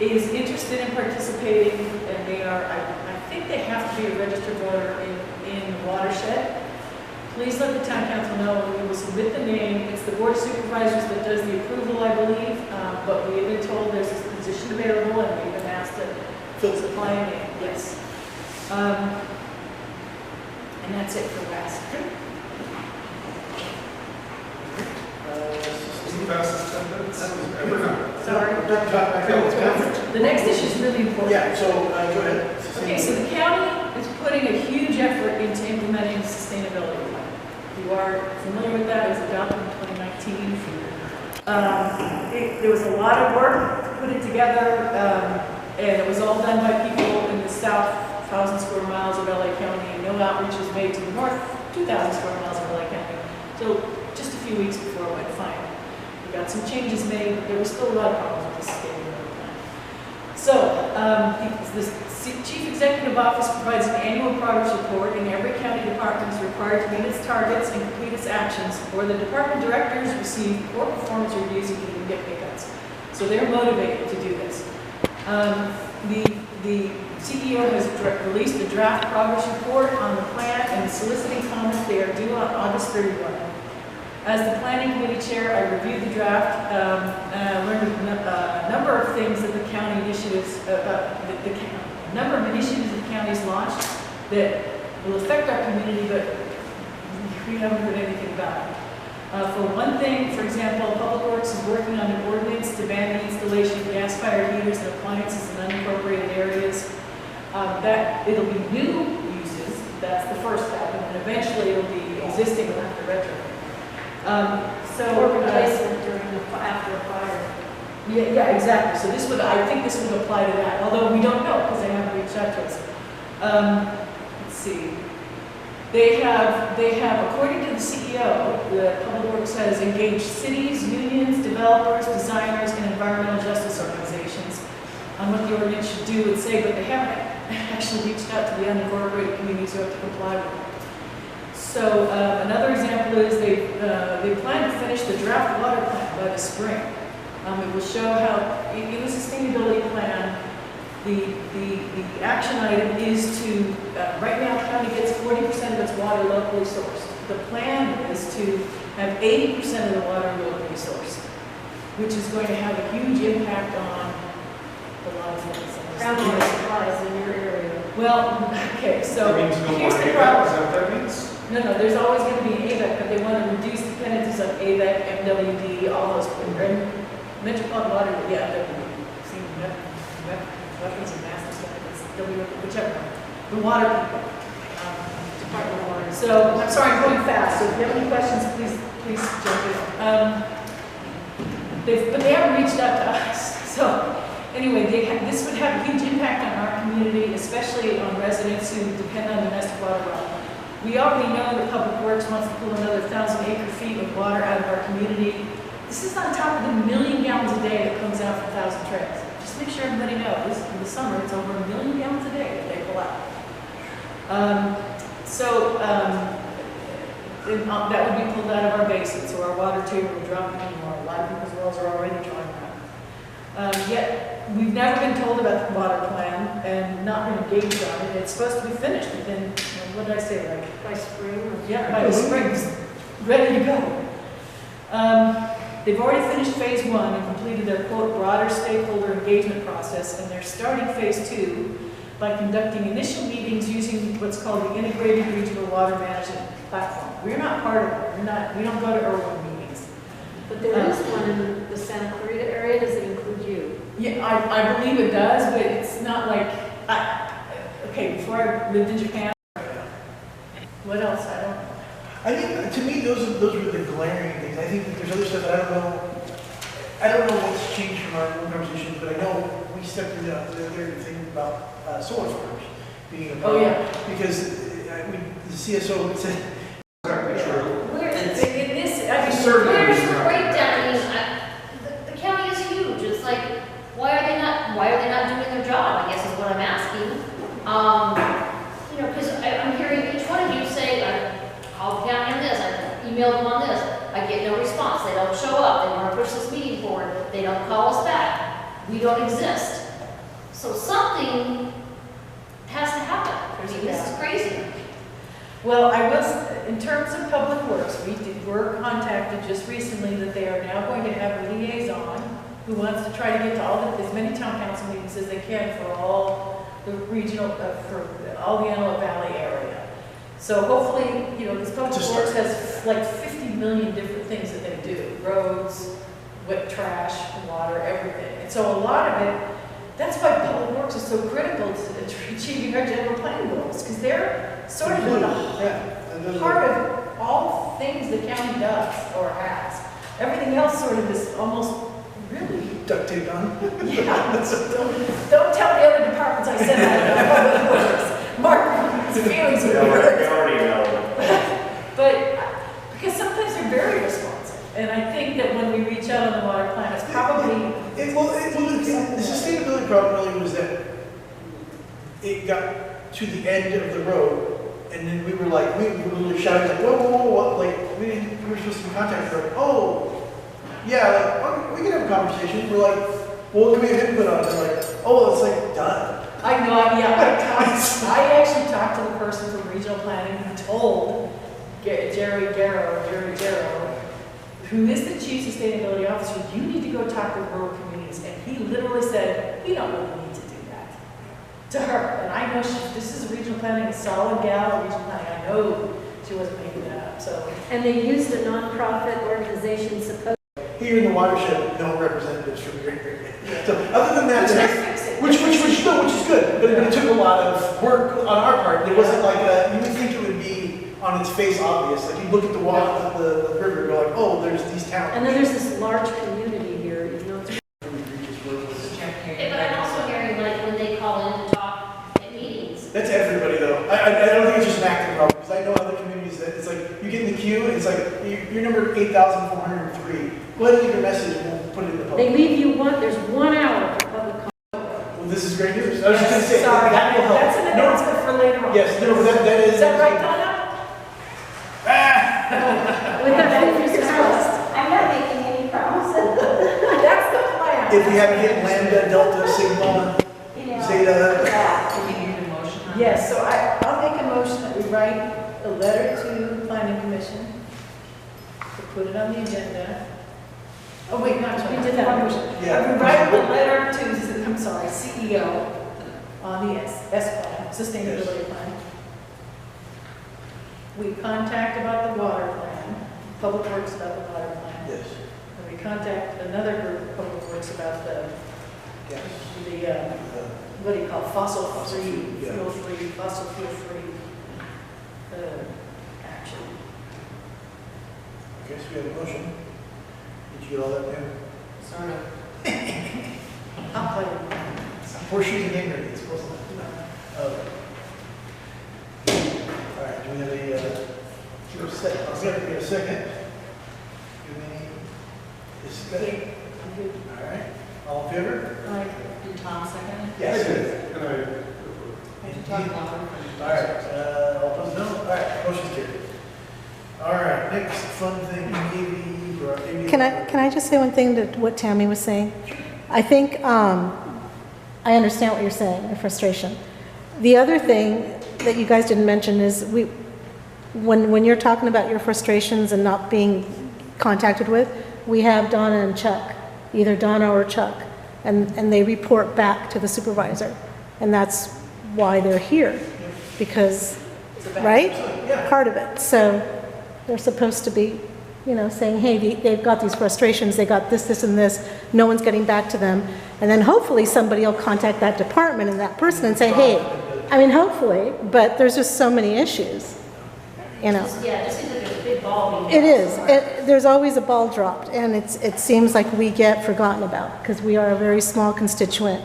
is interested in participating, and they are, I think they have to be a registered voter in the Watershed. please let the town council know, we will submit the name. It's the board of supervisors that does the approval, I believe, but we have been told there's a position available, and we've been asked to supply a name, yes. And that's it for West. Fastest 10 minutes ever done. Sorry. Perfect. The next issue is really important. Yeah, so go ahead. Okay, so the county is putting a huge effort into implementing the sustainability plan. You are familiar with that, it was adopted in 2019. There was a lot of work to put it together, and it was all done by people in the south, 1,000 square miles of LA County, and no outreach was made to the north, 2,000 square miles of LA County. So just a few weeks before it went final. We got some changes made, but there was still a lot of problems with the sustainability plan. So, the Chief Executive Office provides an annual progress report, and every county department is required to meet its targets and complete its actions, or the department directors receive poor performance reviews and even get pay cuts. So they're motivated to do this. The CEO has released a draft progress report on the plan and soliciting comments. They are due on August 31. As the planning committee chair, I reviewed the draft, and I learned a number of things that the county initiatives, number of initiatives the county's launched that will affect our community, but we haven't heard anything about it. For one thing, for example, Public Works is working on an ordinance to ban the installation of gas-fired heaters and appliances in unincorporated areas. That it'll be new uses, that's the first step, and then eventually it'll be existing, we'll have to retrofit. Or replacement after a fire. Yeah, exactly. So this would, I think this would apply to that, although we don't know because they haven't reached out to us. Let's see. They have, according to the CEO, the Public Works has engaged cities, unions, developers, designers, and environmental justice organizations on what the ordinance should do and say, but they haven't actually reached out to the unincorporated communities who have to comply with it. So another example is they plan to finish the draft water plan by the spring. It will show how, in the sustainability plan, the action item is to, right now the county gets 40% of its water locally sourced. The plan is to have 80% of the water locally sourced, which is going to have a huge impact on a lot of things. Groundwater supplies in your area. Well, okay, so That means no here's more the ABAC, problem. is that what that means? No, there's always going to be an ABAC, but they want to reduce dependencies on ABAC, MWD, all those, and Metropolitan Water, yeah, weapons and mass and stuff, whichever one. The water people, Department of Water. So, I'm sorry, I'm going fast, so if you have any questions, please jump in. But they haven't reached out to us, so anyway, this would have a huge impact on our community, especially on residents who depend on domestic water well. We already know that Public Works wants to pull another 1,000 acre-feet of water out of our community. This is on top of the 1 million gallons a day that comes out from 1,000 trails. Just make sure everybody knows, in the summer, it's over 1 million gallons a day that they pull out. That would be pulled out of our basin, so our water table would drop even more. A lot of people's wells are already drawing that. Yet, we've never been told about the water plan and not been engaged on it. It's supposed to be finished within, what did I say, like? By spring? Yeah, by the spring, it's ready to go. They've already finished phase 1 and completed their quote broader stakeholder engagement process, and they're starting phase 2 by conducting initial meetings using what's called the Integrated Regional Water Management Platform. We're not part of it. We don't go to Irwin meetings. But there is one in the Santa Clarita area. Does it include you? Yeah, I believe it does, but it's not like, okay, before I lived in Japan, what else? I don't know. I think, to me, those were the glaring things. I think that there's other stuff that I don't know what's changed from our conversations, but I know we stepped into the other thing about solar farms being a problem. Oh, yeah. Because the CSO said, Exactly true. Where's the breakdown? I mean, the county is huge. It's like, why are they not doing their job, I guess is what I'm asking. Because I'm hearing each one of you say, I called the county on this, I emailed them on this, I get no response, they don't show up, they want to push this meeting forward, they don't call us back, we don't exist. So something has to happen. I mean, this is crazy. Well, in terms terms of public works, were contacted just recently that they are now going to have a liaison who wants to try to get to as many town council meetings as they can for all the regional, for all the Antelope Valley area. So hopefully, this public works has like 50 million different things that they do. Roads, wet trash, water, everything. And so a lot of it, that's why public works is so critical to achieving our general plan goals, because they're sort of in the heart of all things the county does or has. Everything else sort of is almost really duct tape on. Yeah, don't tell the other departments I said that about public works. Mark, his feelings are hurt. We already know. But because sometimes they're very responsive, and I think that when we reach out on the water plan, it's probably the sustainability problem really was that it got to the end of the road, and then we were like, we were literally shouting like, whoa, like we were supposed to be contacted. Like, oh, yeah, like we can have a conversation. We're like, well, what can we have input on? They're like, oh, it's like done. I know, I actually talked to the person from regional planning who told Jerry Garrow, who is the chief sustainability officer, you need to go talk to rural communities. And he literally said, we don't really need to do that to her. And I know this is regional planning, a solid gal, regional planning. I know she wasn't making that up. So. And they used a nonprofit organization supposed. Here in the watershed, no representatives from your area. So other than that, which is good, but it took a lot of work on our part. It wasn't like you would think it would be on its face obvious. Like you look at the water, the river, and go like, oh, there's these towns. And then there's this large community here, But I'm also hearing like when they call in to talk at meetings. That's everybody though. I don't think it's just an acting problem, because I know other communities that it's like you get in the queue and it's like you're number 8,403. Go ahead and leave your message and we'll put it in the public. They leave you there's 1 hour for public comment. Well, this is great news. I was just going to say, sorry, that will help. that's an announcement for later on. Yes, no, that is. Is that right, Donna? With that fingers crossed. I'm not making any promises. That's the plan. If we haven't hit Lambda, Delta, Sigma, Zeta. Do we need a motion on that? Yes, so I'll make a motion that we write a letter to the planning commission to put it on the agenda. Oh, wait, no, we did that motion. Yeah. We write a letter to, I'm sorry, CEO on the S plan, sustainability plan. We contact about the water plan, public works about the water plan. Yes. And we contact another group of public works about the what do you call, fossil-free, fuel-free, fossil fuel-free action. Okay, so we have a motion. Did you get all that down? Sort of. I'll play it. Horseshoes and game it's supposed to. Okay. All right, do we have a second? I'll give you a second. Give me discussion. All right. All in favor? Did Tom second it? Yes. Can I? Did you talk longer? All right. All opposed, no? All right, motion's carried. All right, next fun thing, maybe. Can I just say one thing to what Tammy was saying? I think I understand what you're saying, your frustration. The other thing that you guys didn't mention is when you're talking about your frustrations and not being contacted with, we have Donna and Chuck, either Donna or Chuck, and they report back to the supervisor. And that's why they're here, because, right? Part of it. So they're supposed to be, saying, hey, they've got these frustrations, they got this, and this, no one's getting back to them. And then hopefully somebody will contact that department and that person and say, hey, hopefully, but there's just so many issues, Yeah, it just seems like there's a big ball being It is. There's always a ball dropped, and it seems like we get forgotten about, because we are a very small constituent.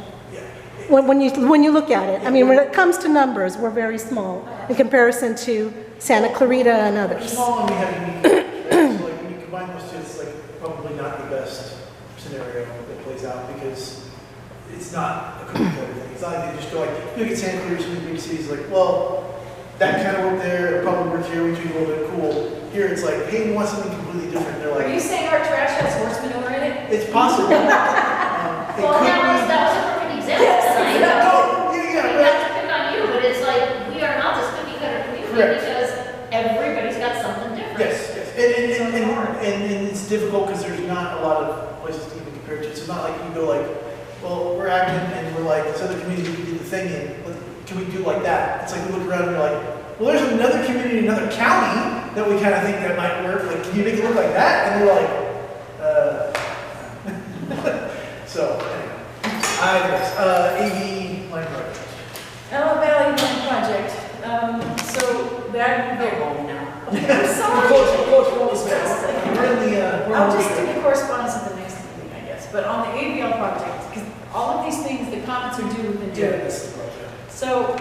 When you look at it, when it comes to numbers, we're very small in comparison to Santa Clarita and others. Small and we have unique. So like when you combine those two, it's like probably not the best scenario that plays out, because it's not a cookie cutter thing. It's not like they just go like, you look at Santa Clarita, some of the big cities, like, well, that kind of worked there, it probably worked here, we tweak a little bit cool. Here it's like, hey, we want something completely different. They're like, Are you saying our trash has horse manure in it? it's possible. Well, that was a perfect example. Yes, tonight. exactly. Not to pick on you, but it's like, we are not this cookie cutter community Correct. because everybody's got something different. a lot of places to even compare to. It's not like you go like, well, we're Acton and we're like, this other community we did the thing in, can we do like that? It's like we look around and you're like, well, there's another community in another county that we kind of think that might work. Like, can you make it look like that? And they're like, so, anyway, I guess, AV line project. Antelope Valley Line Project, so that, Go home now. I'm sorry. Close, we're almost there. We're in the, we're I'll on just the. do the correspondence at the next meeting, I guess, but on the AVL project, because all of these things, the comments are due within 2 Yeah, weeks. this is the project. So,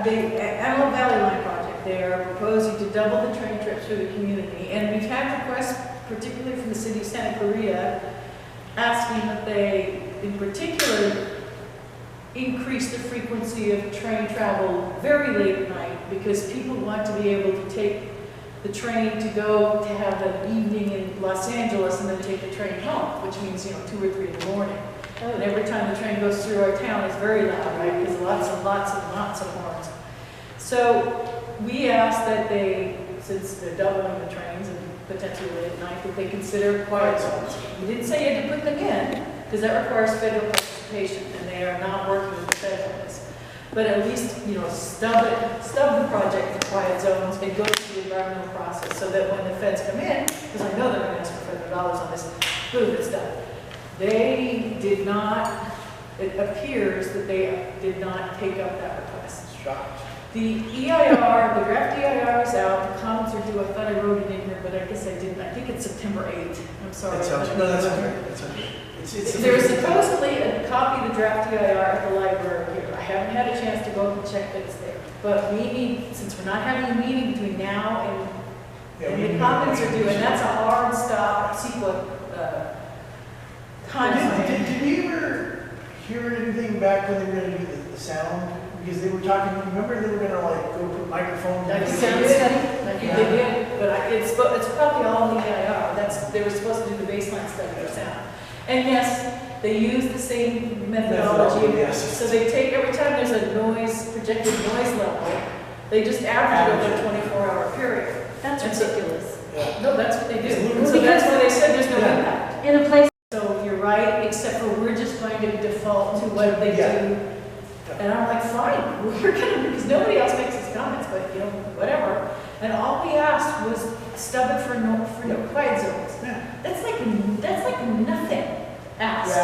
the Antelope Valley Line project, they are proposing to double the train trips through the community, and we've had requests, particularly from the city of Santa Clarita, asking that they, in particular, increase the frequency of train travel very late at night, because people want to be able to take the train to go to have an evening in Los Angeles and then take the train home, which means, 2 or 3 in the morning. And every time the train goes through our town, it's very loud, right? Because lots of horns. So we asked that they, since they're doubling the trains and potentially late at night, that they consider quiet zones. We didn't say you had to put them in, because that requires federal participation, and they are not working with the feds on this. But at least, stub the project for quiet zones and go through the environmental process, so that when the feds come in, because I know they're going to ask for federal dollars on this, boom, it's done. They did not, it appears that they did not take up that request. Shocked. The EIR, the draft EIR is out, the comments are due, I thought I wrote it in here, but I guess I didn't. I think it's September 8th, I'm sorry. That sounds, no, that's okay, that's okay. There's supposedly a copy of the draft EIR at the library here. I haven't had a chance to go and check that it's there. But we need, since we're not having a meeting between now and the comments are due, and that's a hard stop, time. Did we ever hear anything back when they were going to do the sound? Because they were talking, remember they were going to like go put microphones in? Like a sound study? Like they did, but it's probably all in the EIR. They were supposed to do the baseline study for sound. And yes, they use the same methodology. Yes. So they take, every time there's a projected noise level, they just average it over a 24-hour period. That's ridiculous. No, that's what they do. So that's why they said there's no impact. In a place. So you're right, except for we're just going to default to what they do. And I'm like, fine, we're gonna, because nobody else makes these comments, but whatever. And all we asked was stub it for quiet zones. That's like nothing asked.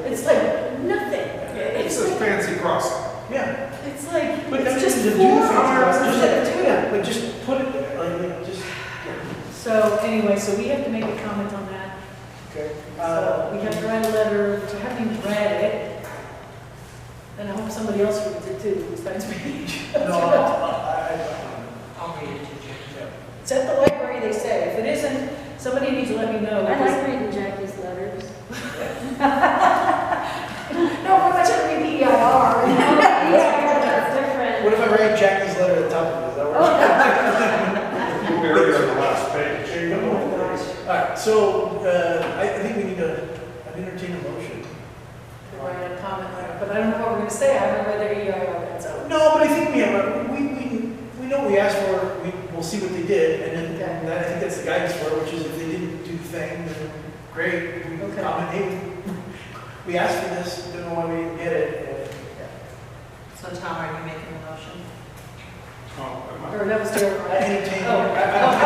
It's like nothing. It's a fancy crossing. Yeah. It's like, but it's just just 4 hours instead of 2. Yeah, but just put it there, So anyway, so we have to make a comment on that. Okay. So we have to write a letter, which I haven't even read it. And I hope somebody else reads it too, besides me. I'll read it to you. It's at the library, they say. If it isn't, somebody needs to let me know. I like reading Jackie's letters. No, we're not going to read the EIR. What if I write Jackie's letter at the top of it? Does that work? We'll be ready on the last page. There you go. All right, so I think we need to entertain a motion. To write a comment letter, but I don't know what we're going to say. I haven't read their EIR yet, so. No, but I think we have, we know what we asked for, we'll see what they did, and then I think that's the guidance for it, which is if they didn't do the thing, then great, we comment, hey, we asked for this, don't know why we didn't get it. So Tom, are you making a motion? Or that was their. I entertain, I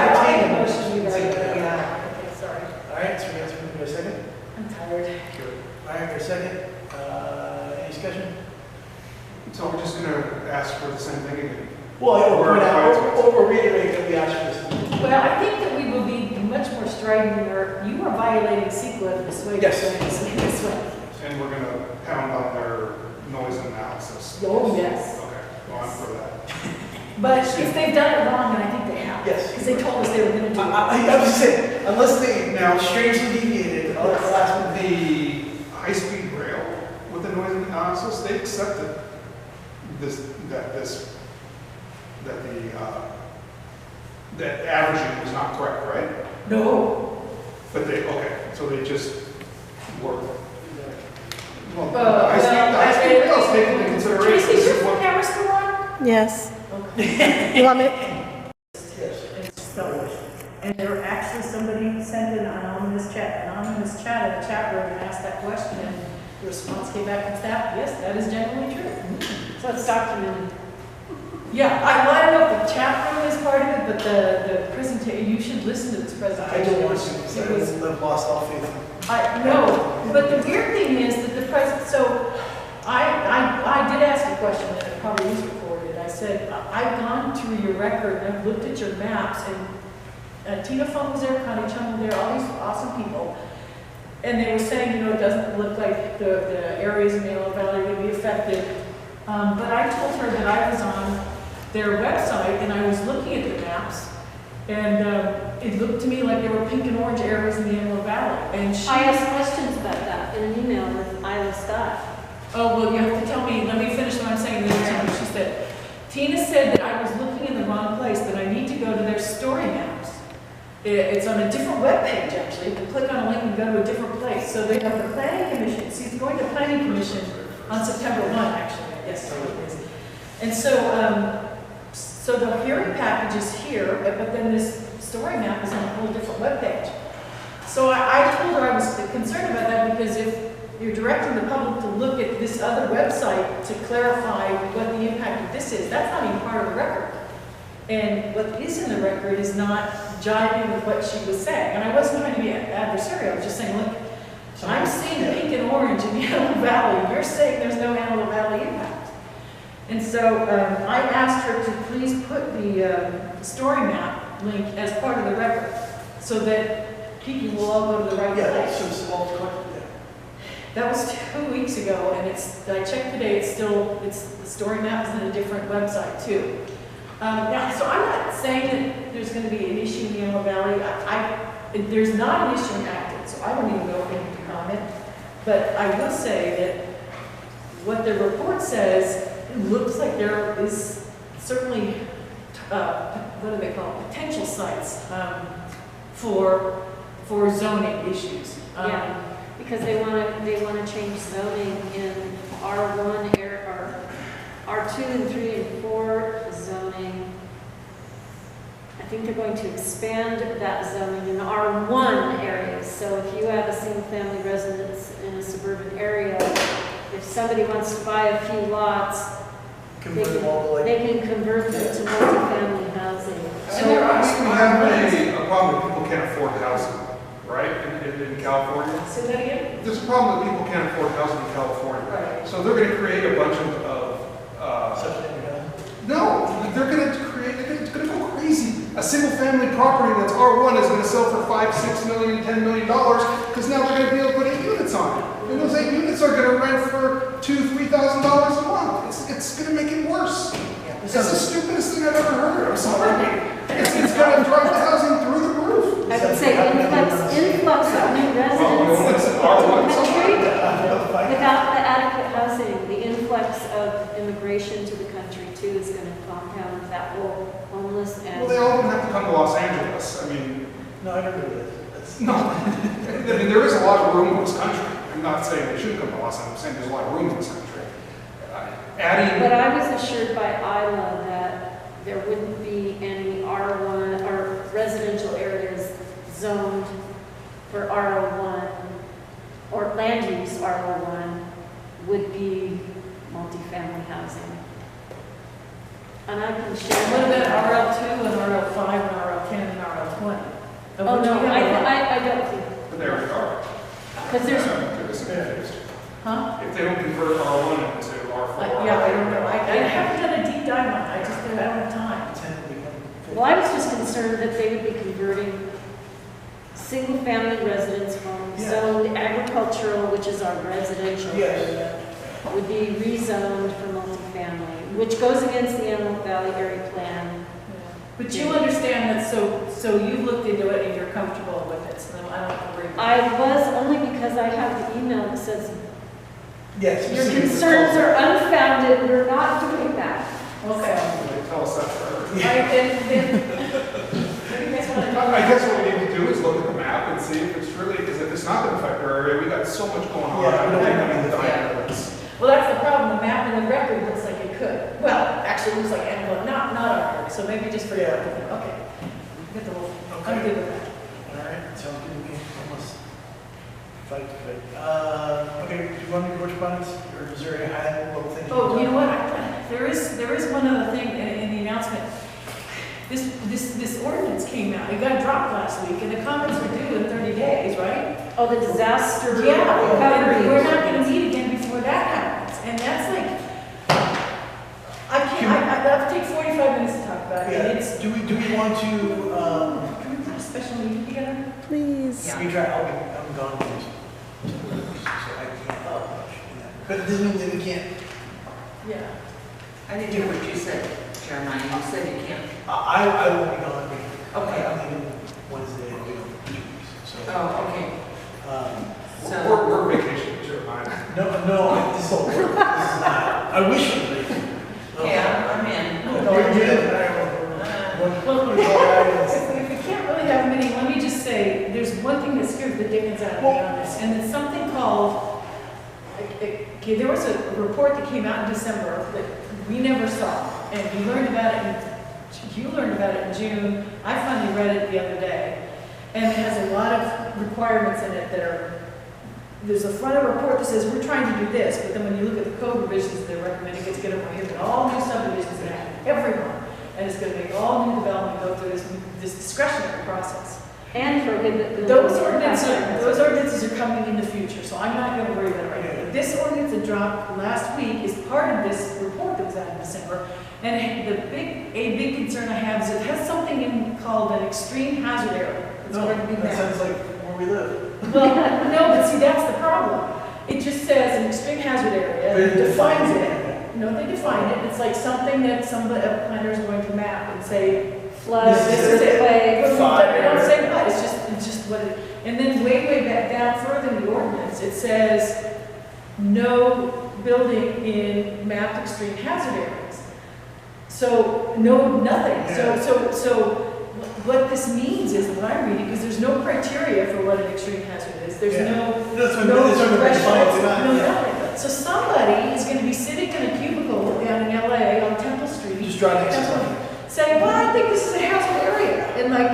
entertain a motion. You guys. Okay, sorry. All right, so we have to move to a second? I'm tired. All right, for a second, any discussion? So we're just gonna ask for the same thing again? Well, I will point out, or reiterate that we asked for this. Well, I think that we will be much more strident, or you are violating CEQA this way. Yes. This way. And we're gonna pound on their noise analysis? Oh, yes. Okay, well, I'm for that. But if they've done it wrong, then I think they have. Yes. Because they told us they were going to do it. I was just saying, unless they now strangely deviated, The high-speed rail with the noise analysis, they accepted that averaging was not correct, right? No. But so they just worked. Well, I high-speed rail is taken into consideration. Tracy, is your camera still on? Yes. Okay. You want me? And there actually somebody sent an anonymous this chat in the chat room and asked that question, and the response came back from staff, yes, that is generally true. So it's documented. Yeah, I don't know if the chat room is part of it, but the presentation, you should listen to this presentation. I don't want to, because It was- I've lost all faith in I know, but the weird thing is that the president, so I did ask a question, and it probably is recorded. I said, I've gone through your record, and I've looked at your maps, and Tina Fung was there, Connie Chung was there, all these awesome people. And they were saying, you know, it doesn't look like the areas in the Yellow Valley would be affected. But I told her that I was on their website, and I was looking at the maps, and it looked to me like there were pink and orange areas in the Antelope Valley. And she, I asked questions about that in an email with Isla Scott. oh, well, you have to tell me, let me finish what I'm saying, then you tell me. She said, Tina said that I was looking in the wrong place, that I need to go to their story maps. It's on a different webpage, actually. You can click on a link and go to a different place. So they have the planning commission. She's going to planning commission on September 1, actually. Yes, so it is. And so the hearing package is here, but then this story map is on a whole different webpage. So I told her I was concerned about that, because if you're directing the public to look at this other website to clarify what the impact of this is, that's not even part of the record. And what is in the record is not jiving with what she was saying. And I wasn't trying to be adversarial, I was just saying, look, I'm seeing pink and orange in the Antelope Valley. You're saying there's no Antelope Valley impact. And so I asked her to please put the story map link as part of the record, so that people will all go to the right place. so it's all collected, yeah. That was 2 weeks ago, and I checked today, the story map is in a different website too. Now, so I'm not saying that there's going to be an issue in the Antelope Valley. There's not an issue in Acton, so I don't even know if anyone can comment. But I will say that what the report says, it looks like there is certainly, what do they call it, potential sites for zoning issues. Yeah, because they want to change zoning in R1 area, or R2 and 3 and 4 zoning. I think they're going to expand that zoning in R1 areas. So if you have a single-family residence in a suburban area, if somebody wants to buy a few lots, they can convert them to multifamily housing. So we have a problem that people can't afford housing, right, in California? Say that again? There's a problem that people can't afford housing in California. Right. So they're going to create a bunch of no, they're going to create, it's going to go crazy. A single family property that's R1 is going to sell for $5, $6 million, $10 million, because now they're going to be able to put 8 units on it. And those 8 units are going to rent for $2,000, $3,000 a month. It's going to make it worse. It's the stupidest thing I've ever heard. I'm sorry. It's going to drive the housing through the roof. I would say influx of new residents to the country without the adequate housing. The influx of immigration to the country too is going to compound that whole homeless and. Well, they all don't have to come to Los Angeles. I mean. No, I don't agree with that. No. I mean, there is a lot of room in this country. I'm not saying they shouldn't come to Los Angeles. I'm saying there's a lot of room in this country. But I was assured by Isla that there wouldn't be any R1 or residential areas zoned for R01 or land use R01 would be multifamily housing. And I can share. What about RL2 and RL5 and RL10 and RL20? Oh, no, I don't think. But they already are. Because there's. Huh? If they don't convert R1 into R4. Yeah, I don't know. I haven't done a deep dive on it. I don't have time. Well, I was just concerned that they would be converting single-family residence homes, zoned agricultural, which is our residential area, would be rezoned for multifamily, which goes against the Antelope Valley Area Plan. But you understand that, so you looked into it and you're comfortable with it, so I don't have to worry about it. I was only because I have the email that says, yes, your concerns are unfounded, we're not doing that. Okay. Tell us that forever. I guess what we need to do is look at the map and see if it's really, because if it's not going to affect our area, we got so much going on. I don't think I mean the diagrams. Well, that's the problem. The map and the record looks like it could. Well, actually, it looks like Antelope, not our area. So maybe just forget everything. Okay. Get the whole. I'm good with that. All right, sounds good to me. Almost. Fight to fight. Okay, do you want me to correspondence, or is there any high level things? Oh, you know what, there is one other thing in the announcement. This ordinance came out, it got dropped last week, and the comments are due in 30 days, right? Oh, the disaster Yeah, recovery. we're not gonna meet again before that happens, and that's like, I have to take 45 minutes to talk about it, and it's. Do we want to, Can we put a special meeting together? Please. we try, I'm gone for this. So I can't, but it doesn't mean that we can't. Yeah. I didn't hear what you said, Jeremiah. You said you can't. I will be gone. Okay. I'm leaving Wednesday, I'll be gone for 2 weeks, so. Oh, okay. So. We're vacation, Jeremiah. No, this is all work, this is not, I wish it was. Yeah, I'm in. No, you're good. If we can't really have a meeting, let me just say, there's one thing that scares the dickens out of me on this, and it's something called, okay, there was a report that came out in December that we never saw, and you learned about it in June. I finally read it the other day, and it has a lot of requirements in it that are, there's a front of a report that says, we're trying to do this, but then when you look at the code revisions, they're recommending it's going to prohibit all new subdivisions and everyone, and it's going to make all new development go through this discretionary process. And prohibit. Those ordinances are coming in the future, so I'm not going to worry about it right now. But this ordinance that dropped last week is part of this report that was out in December, and a big concern I have is it has something in called an extreme hazard area. It's going to be That there. sounds like where we live. Well, no, but see, that's the problem. It just says an extreme hazard area, and it defines it. No, they define it. It's like something that a planner is going to map and say, Flood, this is it. They don't say what, it's just what it, and then way back down further in the ordinance, it says, no building in mapped extreme hazard areas. So, no, nothing. So what this means is, what I'm reading, because there's no criteria for what an extreme hazard is. There's no thresholds, no nothing. So somebody is going to be sitting in a cubicle down in LA on Temple Street. Just draw next to something. Saying, well, I think this is a hazard area. And like,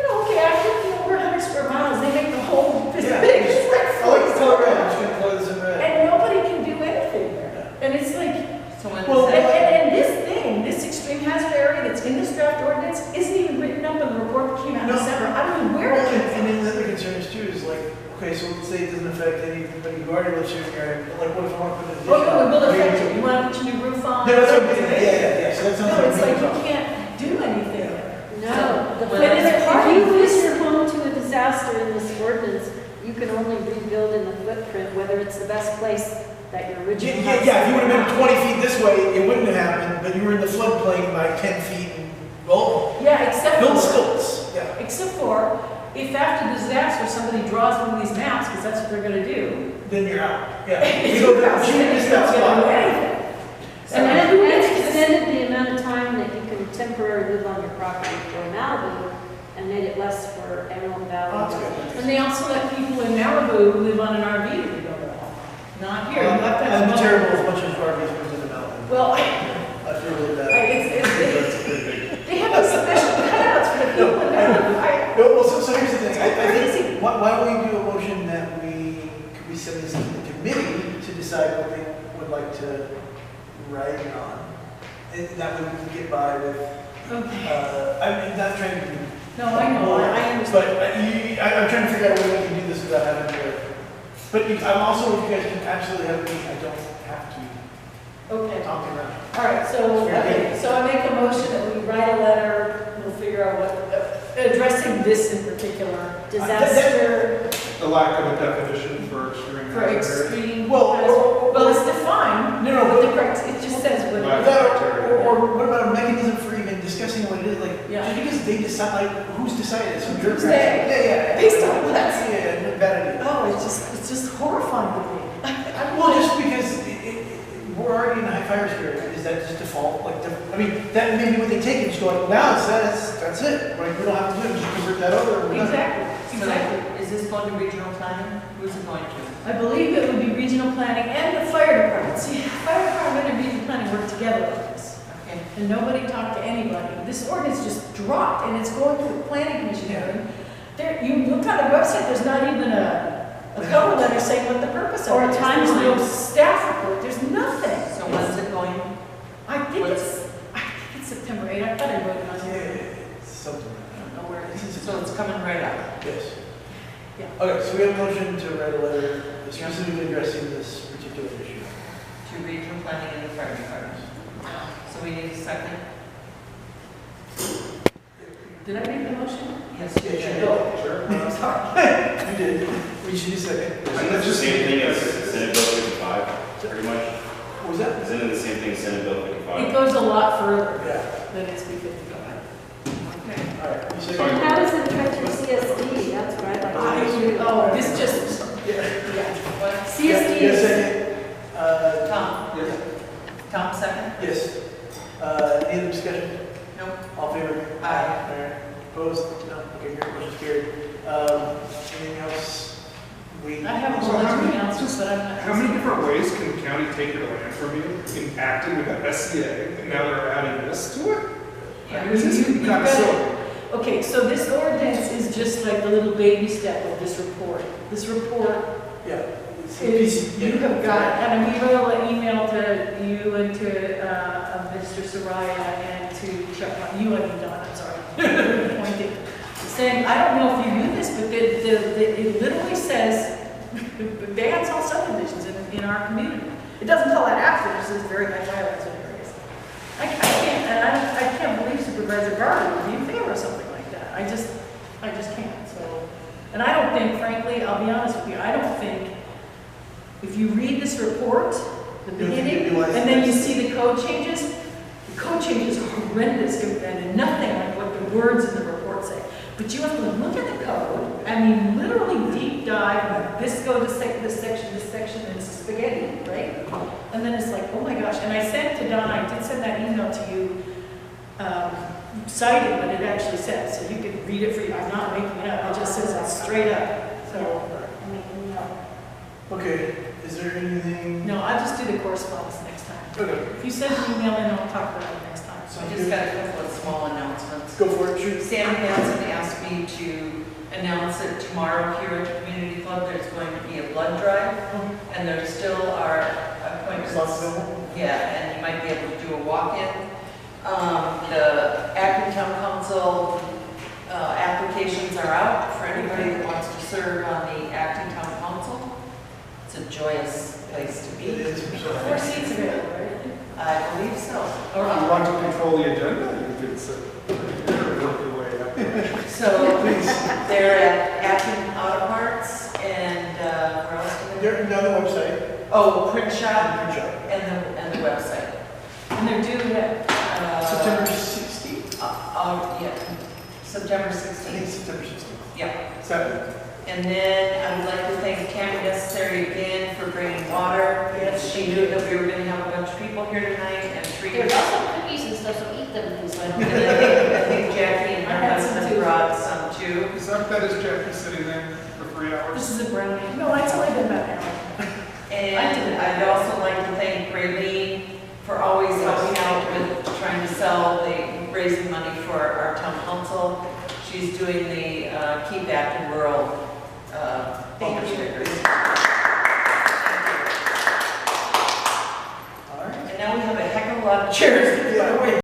okay, after we're 100 square miles, they make the whole big. It's like 40 square miles. And nobody can do anything there. And it's like, and this extreme hazard area that's in this draft ordinance isn't even written up in the report that came out in December. I don't know where it came from. And then the other concern is too, is like, okay, so let's say it doesn't affect anybody who already lives here in the area, but like, what if I want to put an addition? Oh, no, it will affect you. You want to put your new roof on? No, that's what I'm getting at. Yeah, so that sounds No, like. it's like you can't do anything there. No, But it's part if you of lose this. your home to a disaster in this ordinance, you can only rebuild in the footprint, whether it's the best place that your original house. Yeah, if you would have been 20 feet this way, it wouldn't have happened, but you were in the floodplain by 10 feet and, well, Yeah, except build for, stilts. Yeah. except for if after disaster somebody draws one of these maps, because that's what they're going to do. Then you're out. Yeah. You're out. It's not going to do anything. And extended the amount of time that you can temporarily live on your property for Malibu and made it less for Emerald Valley. And they also let people in Malibu live on an RV to go there. Not here. You have to have I'm money. terrible as much as RVs goes in the mountain. Well, I feel really bad. they have these special cutouts for the people in Malibu. Well, so here's the thing. I crazy. think, why don't we do a motion that we send this to the committee to decide what they would like to write on? And that way we can get by with, I mean, not trying to be. No, I know, I understand. But I'm trying to figure out a way we can do this without having to. But I'm also, if you guys can absolutely have me, I don't have to talk around. All right, so I make a motion that we write a letter, we'll figure out what, addressing this in particular, disaster. The lack of a definition for extreme For hazard. extreme, well, it's defined. No, but it just says what it is. Or what about a mechanism for even discussing what it is? Like, just because they decide, like, who's decided it? So Who's they? Yeah. Based on what? Yeah, bad idea. Oh, it's just horrifying to me. Well, just because we're already in a high fire area, is that just default? Like, I mean, that may be what they take and just go like, now that's it. Like, we don't have to do it, just convert that over. Exactly. Is this going to regional planning? Who's it going to? I believe it would be regional planning and the fire department. See, fire department and regional planning work together on this. Okay. And nobody talked to anybody. This ordinance just dropped and it's going through the planning commission hearing. You look on the website, there's not even a a cover letter saying what the purpose of Or a it is. There's no timeline. staff report, there's nothing. So when's it going? I think it's September 8th, I thought I wrote it on here. Something like I don't know where it is. So it's coming right up. that. Yes. Yeah. Okay, so we have a motion to write a letter specifically addressing this particular issue. To regional planning and the fire department. So we need a second? Did I make the motion? Yes, Yeah, you sure. did. I'm sorry. You did. We should do second. Isn't it the same thing as Senate Bill 55, pretty much? What was that? Isn't it the same thing as Senate Bill It 55? goes a lot further Yeah. than SB 55. Okay. All right. You And second? how does it affect your CSD? That's what I'd like to know. Oh, this just, Yeah. What? CSD Yes, is, second. Tom? Yes. Tom, second? Yes. Any other discussion? No. All in favor? Aye. Opposed? No. Okay, your motion's carried. Anything else? We. I have a So whole how bunch of many- announcements, but I'm not. How many different ways can the county take your land from you in acting with that SCA, and now they're adding this to it? I mean, this is You've kind of got it. silly. Okay, so this ordinance is just like the little baby step of this report. This report Yeah. is, you have got, and we wrote an email to you and to Mr. Soraya and to Chuck, you and Don, I'm sorry, pointing, saying, I don't know if you knew this, but it literally says, bans all subdivisions in our community. It doesn't call it after, it says very high violence in areas. I can't, and I can't believe Supervisor Garber would be in favor of something like that. I just can't, so. And I don't think, frankly, I'll be honest with you, I don't think, if you read this report, the You don't think beginning, you realize and then you this? see the code changes are horrendous compared to nothing like what the words in the report say. But you have to look at the code, I mean, literally deep dive, this go to this section, and it's a spaghetti, right? And then it's like, oh my gosh, and I sent to Donna, I did send that email to you, citing what it actually says, so you can read it for you, I'm not making it up, it just says it straight up, so. Okay, is there anything? No, I'll just do the correspondence next time. Okay. If you send an email in, I'll talk about it next time. So I just got a couple of small announcements. Go for it, shoot. Sam Hansen asked me to announce that tomorrow here at the community club, there's going to be a blood drive, and there still are appointments. Yeah, and you might be able to do a walk-in. The Acton Town Council applications are out for anybody that wants to serve on the Acton Town Council. It's a joyous place to be. It is. 4 seats available, right? I believe so. If you want to control the agenda, you could sit there, work your way up. So they're at Acton Auto Parts and where else do they? They're another website. Oh, print shop Print shop. and the website. And they're due at, September 16th? Yeah, September I think 16th. it's September 16th. Yeah. 7th. And then I would like to thank Tammy Necessary again for bringing water. Yes, she knew that we were going to have a bunch of people here tonight and treat. There's also cookies and stuff, so eat them, please. And I think Jackie and her husband brought some too. Is that is Jackie sitting there for 3 hours? this is a brownie. No, it's only been about an hour. And I'd also like to thank Raylene for always helping out with trying to sell raising money for our town council. She's doing the Keep Acton Rural bumper stickers. All right. And now we have a heck of a lot of chairs to give away.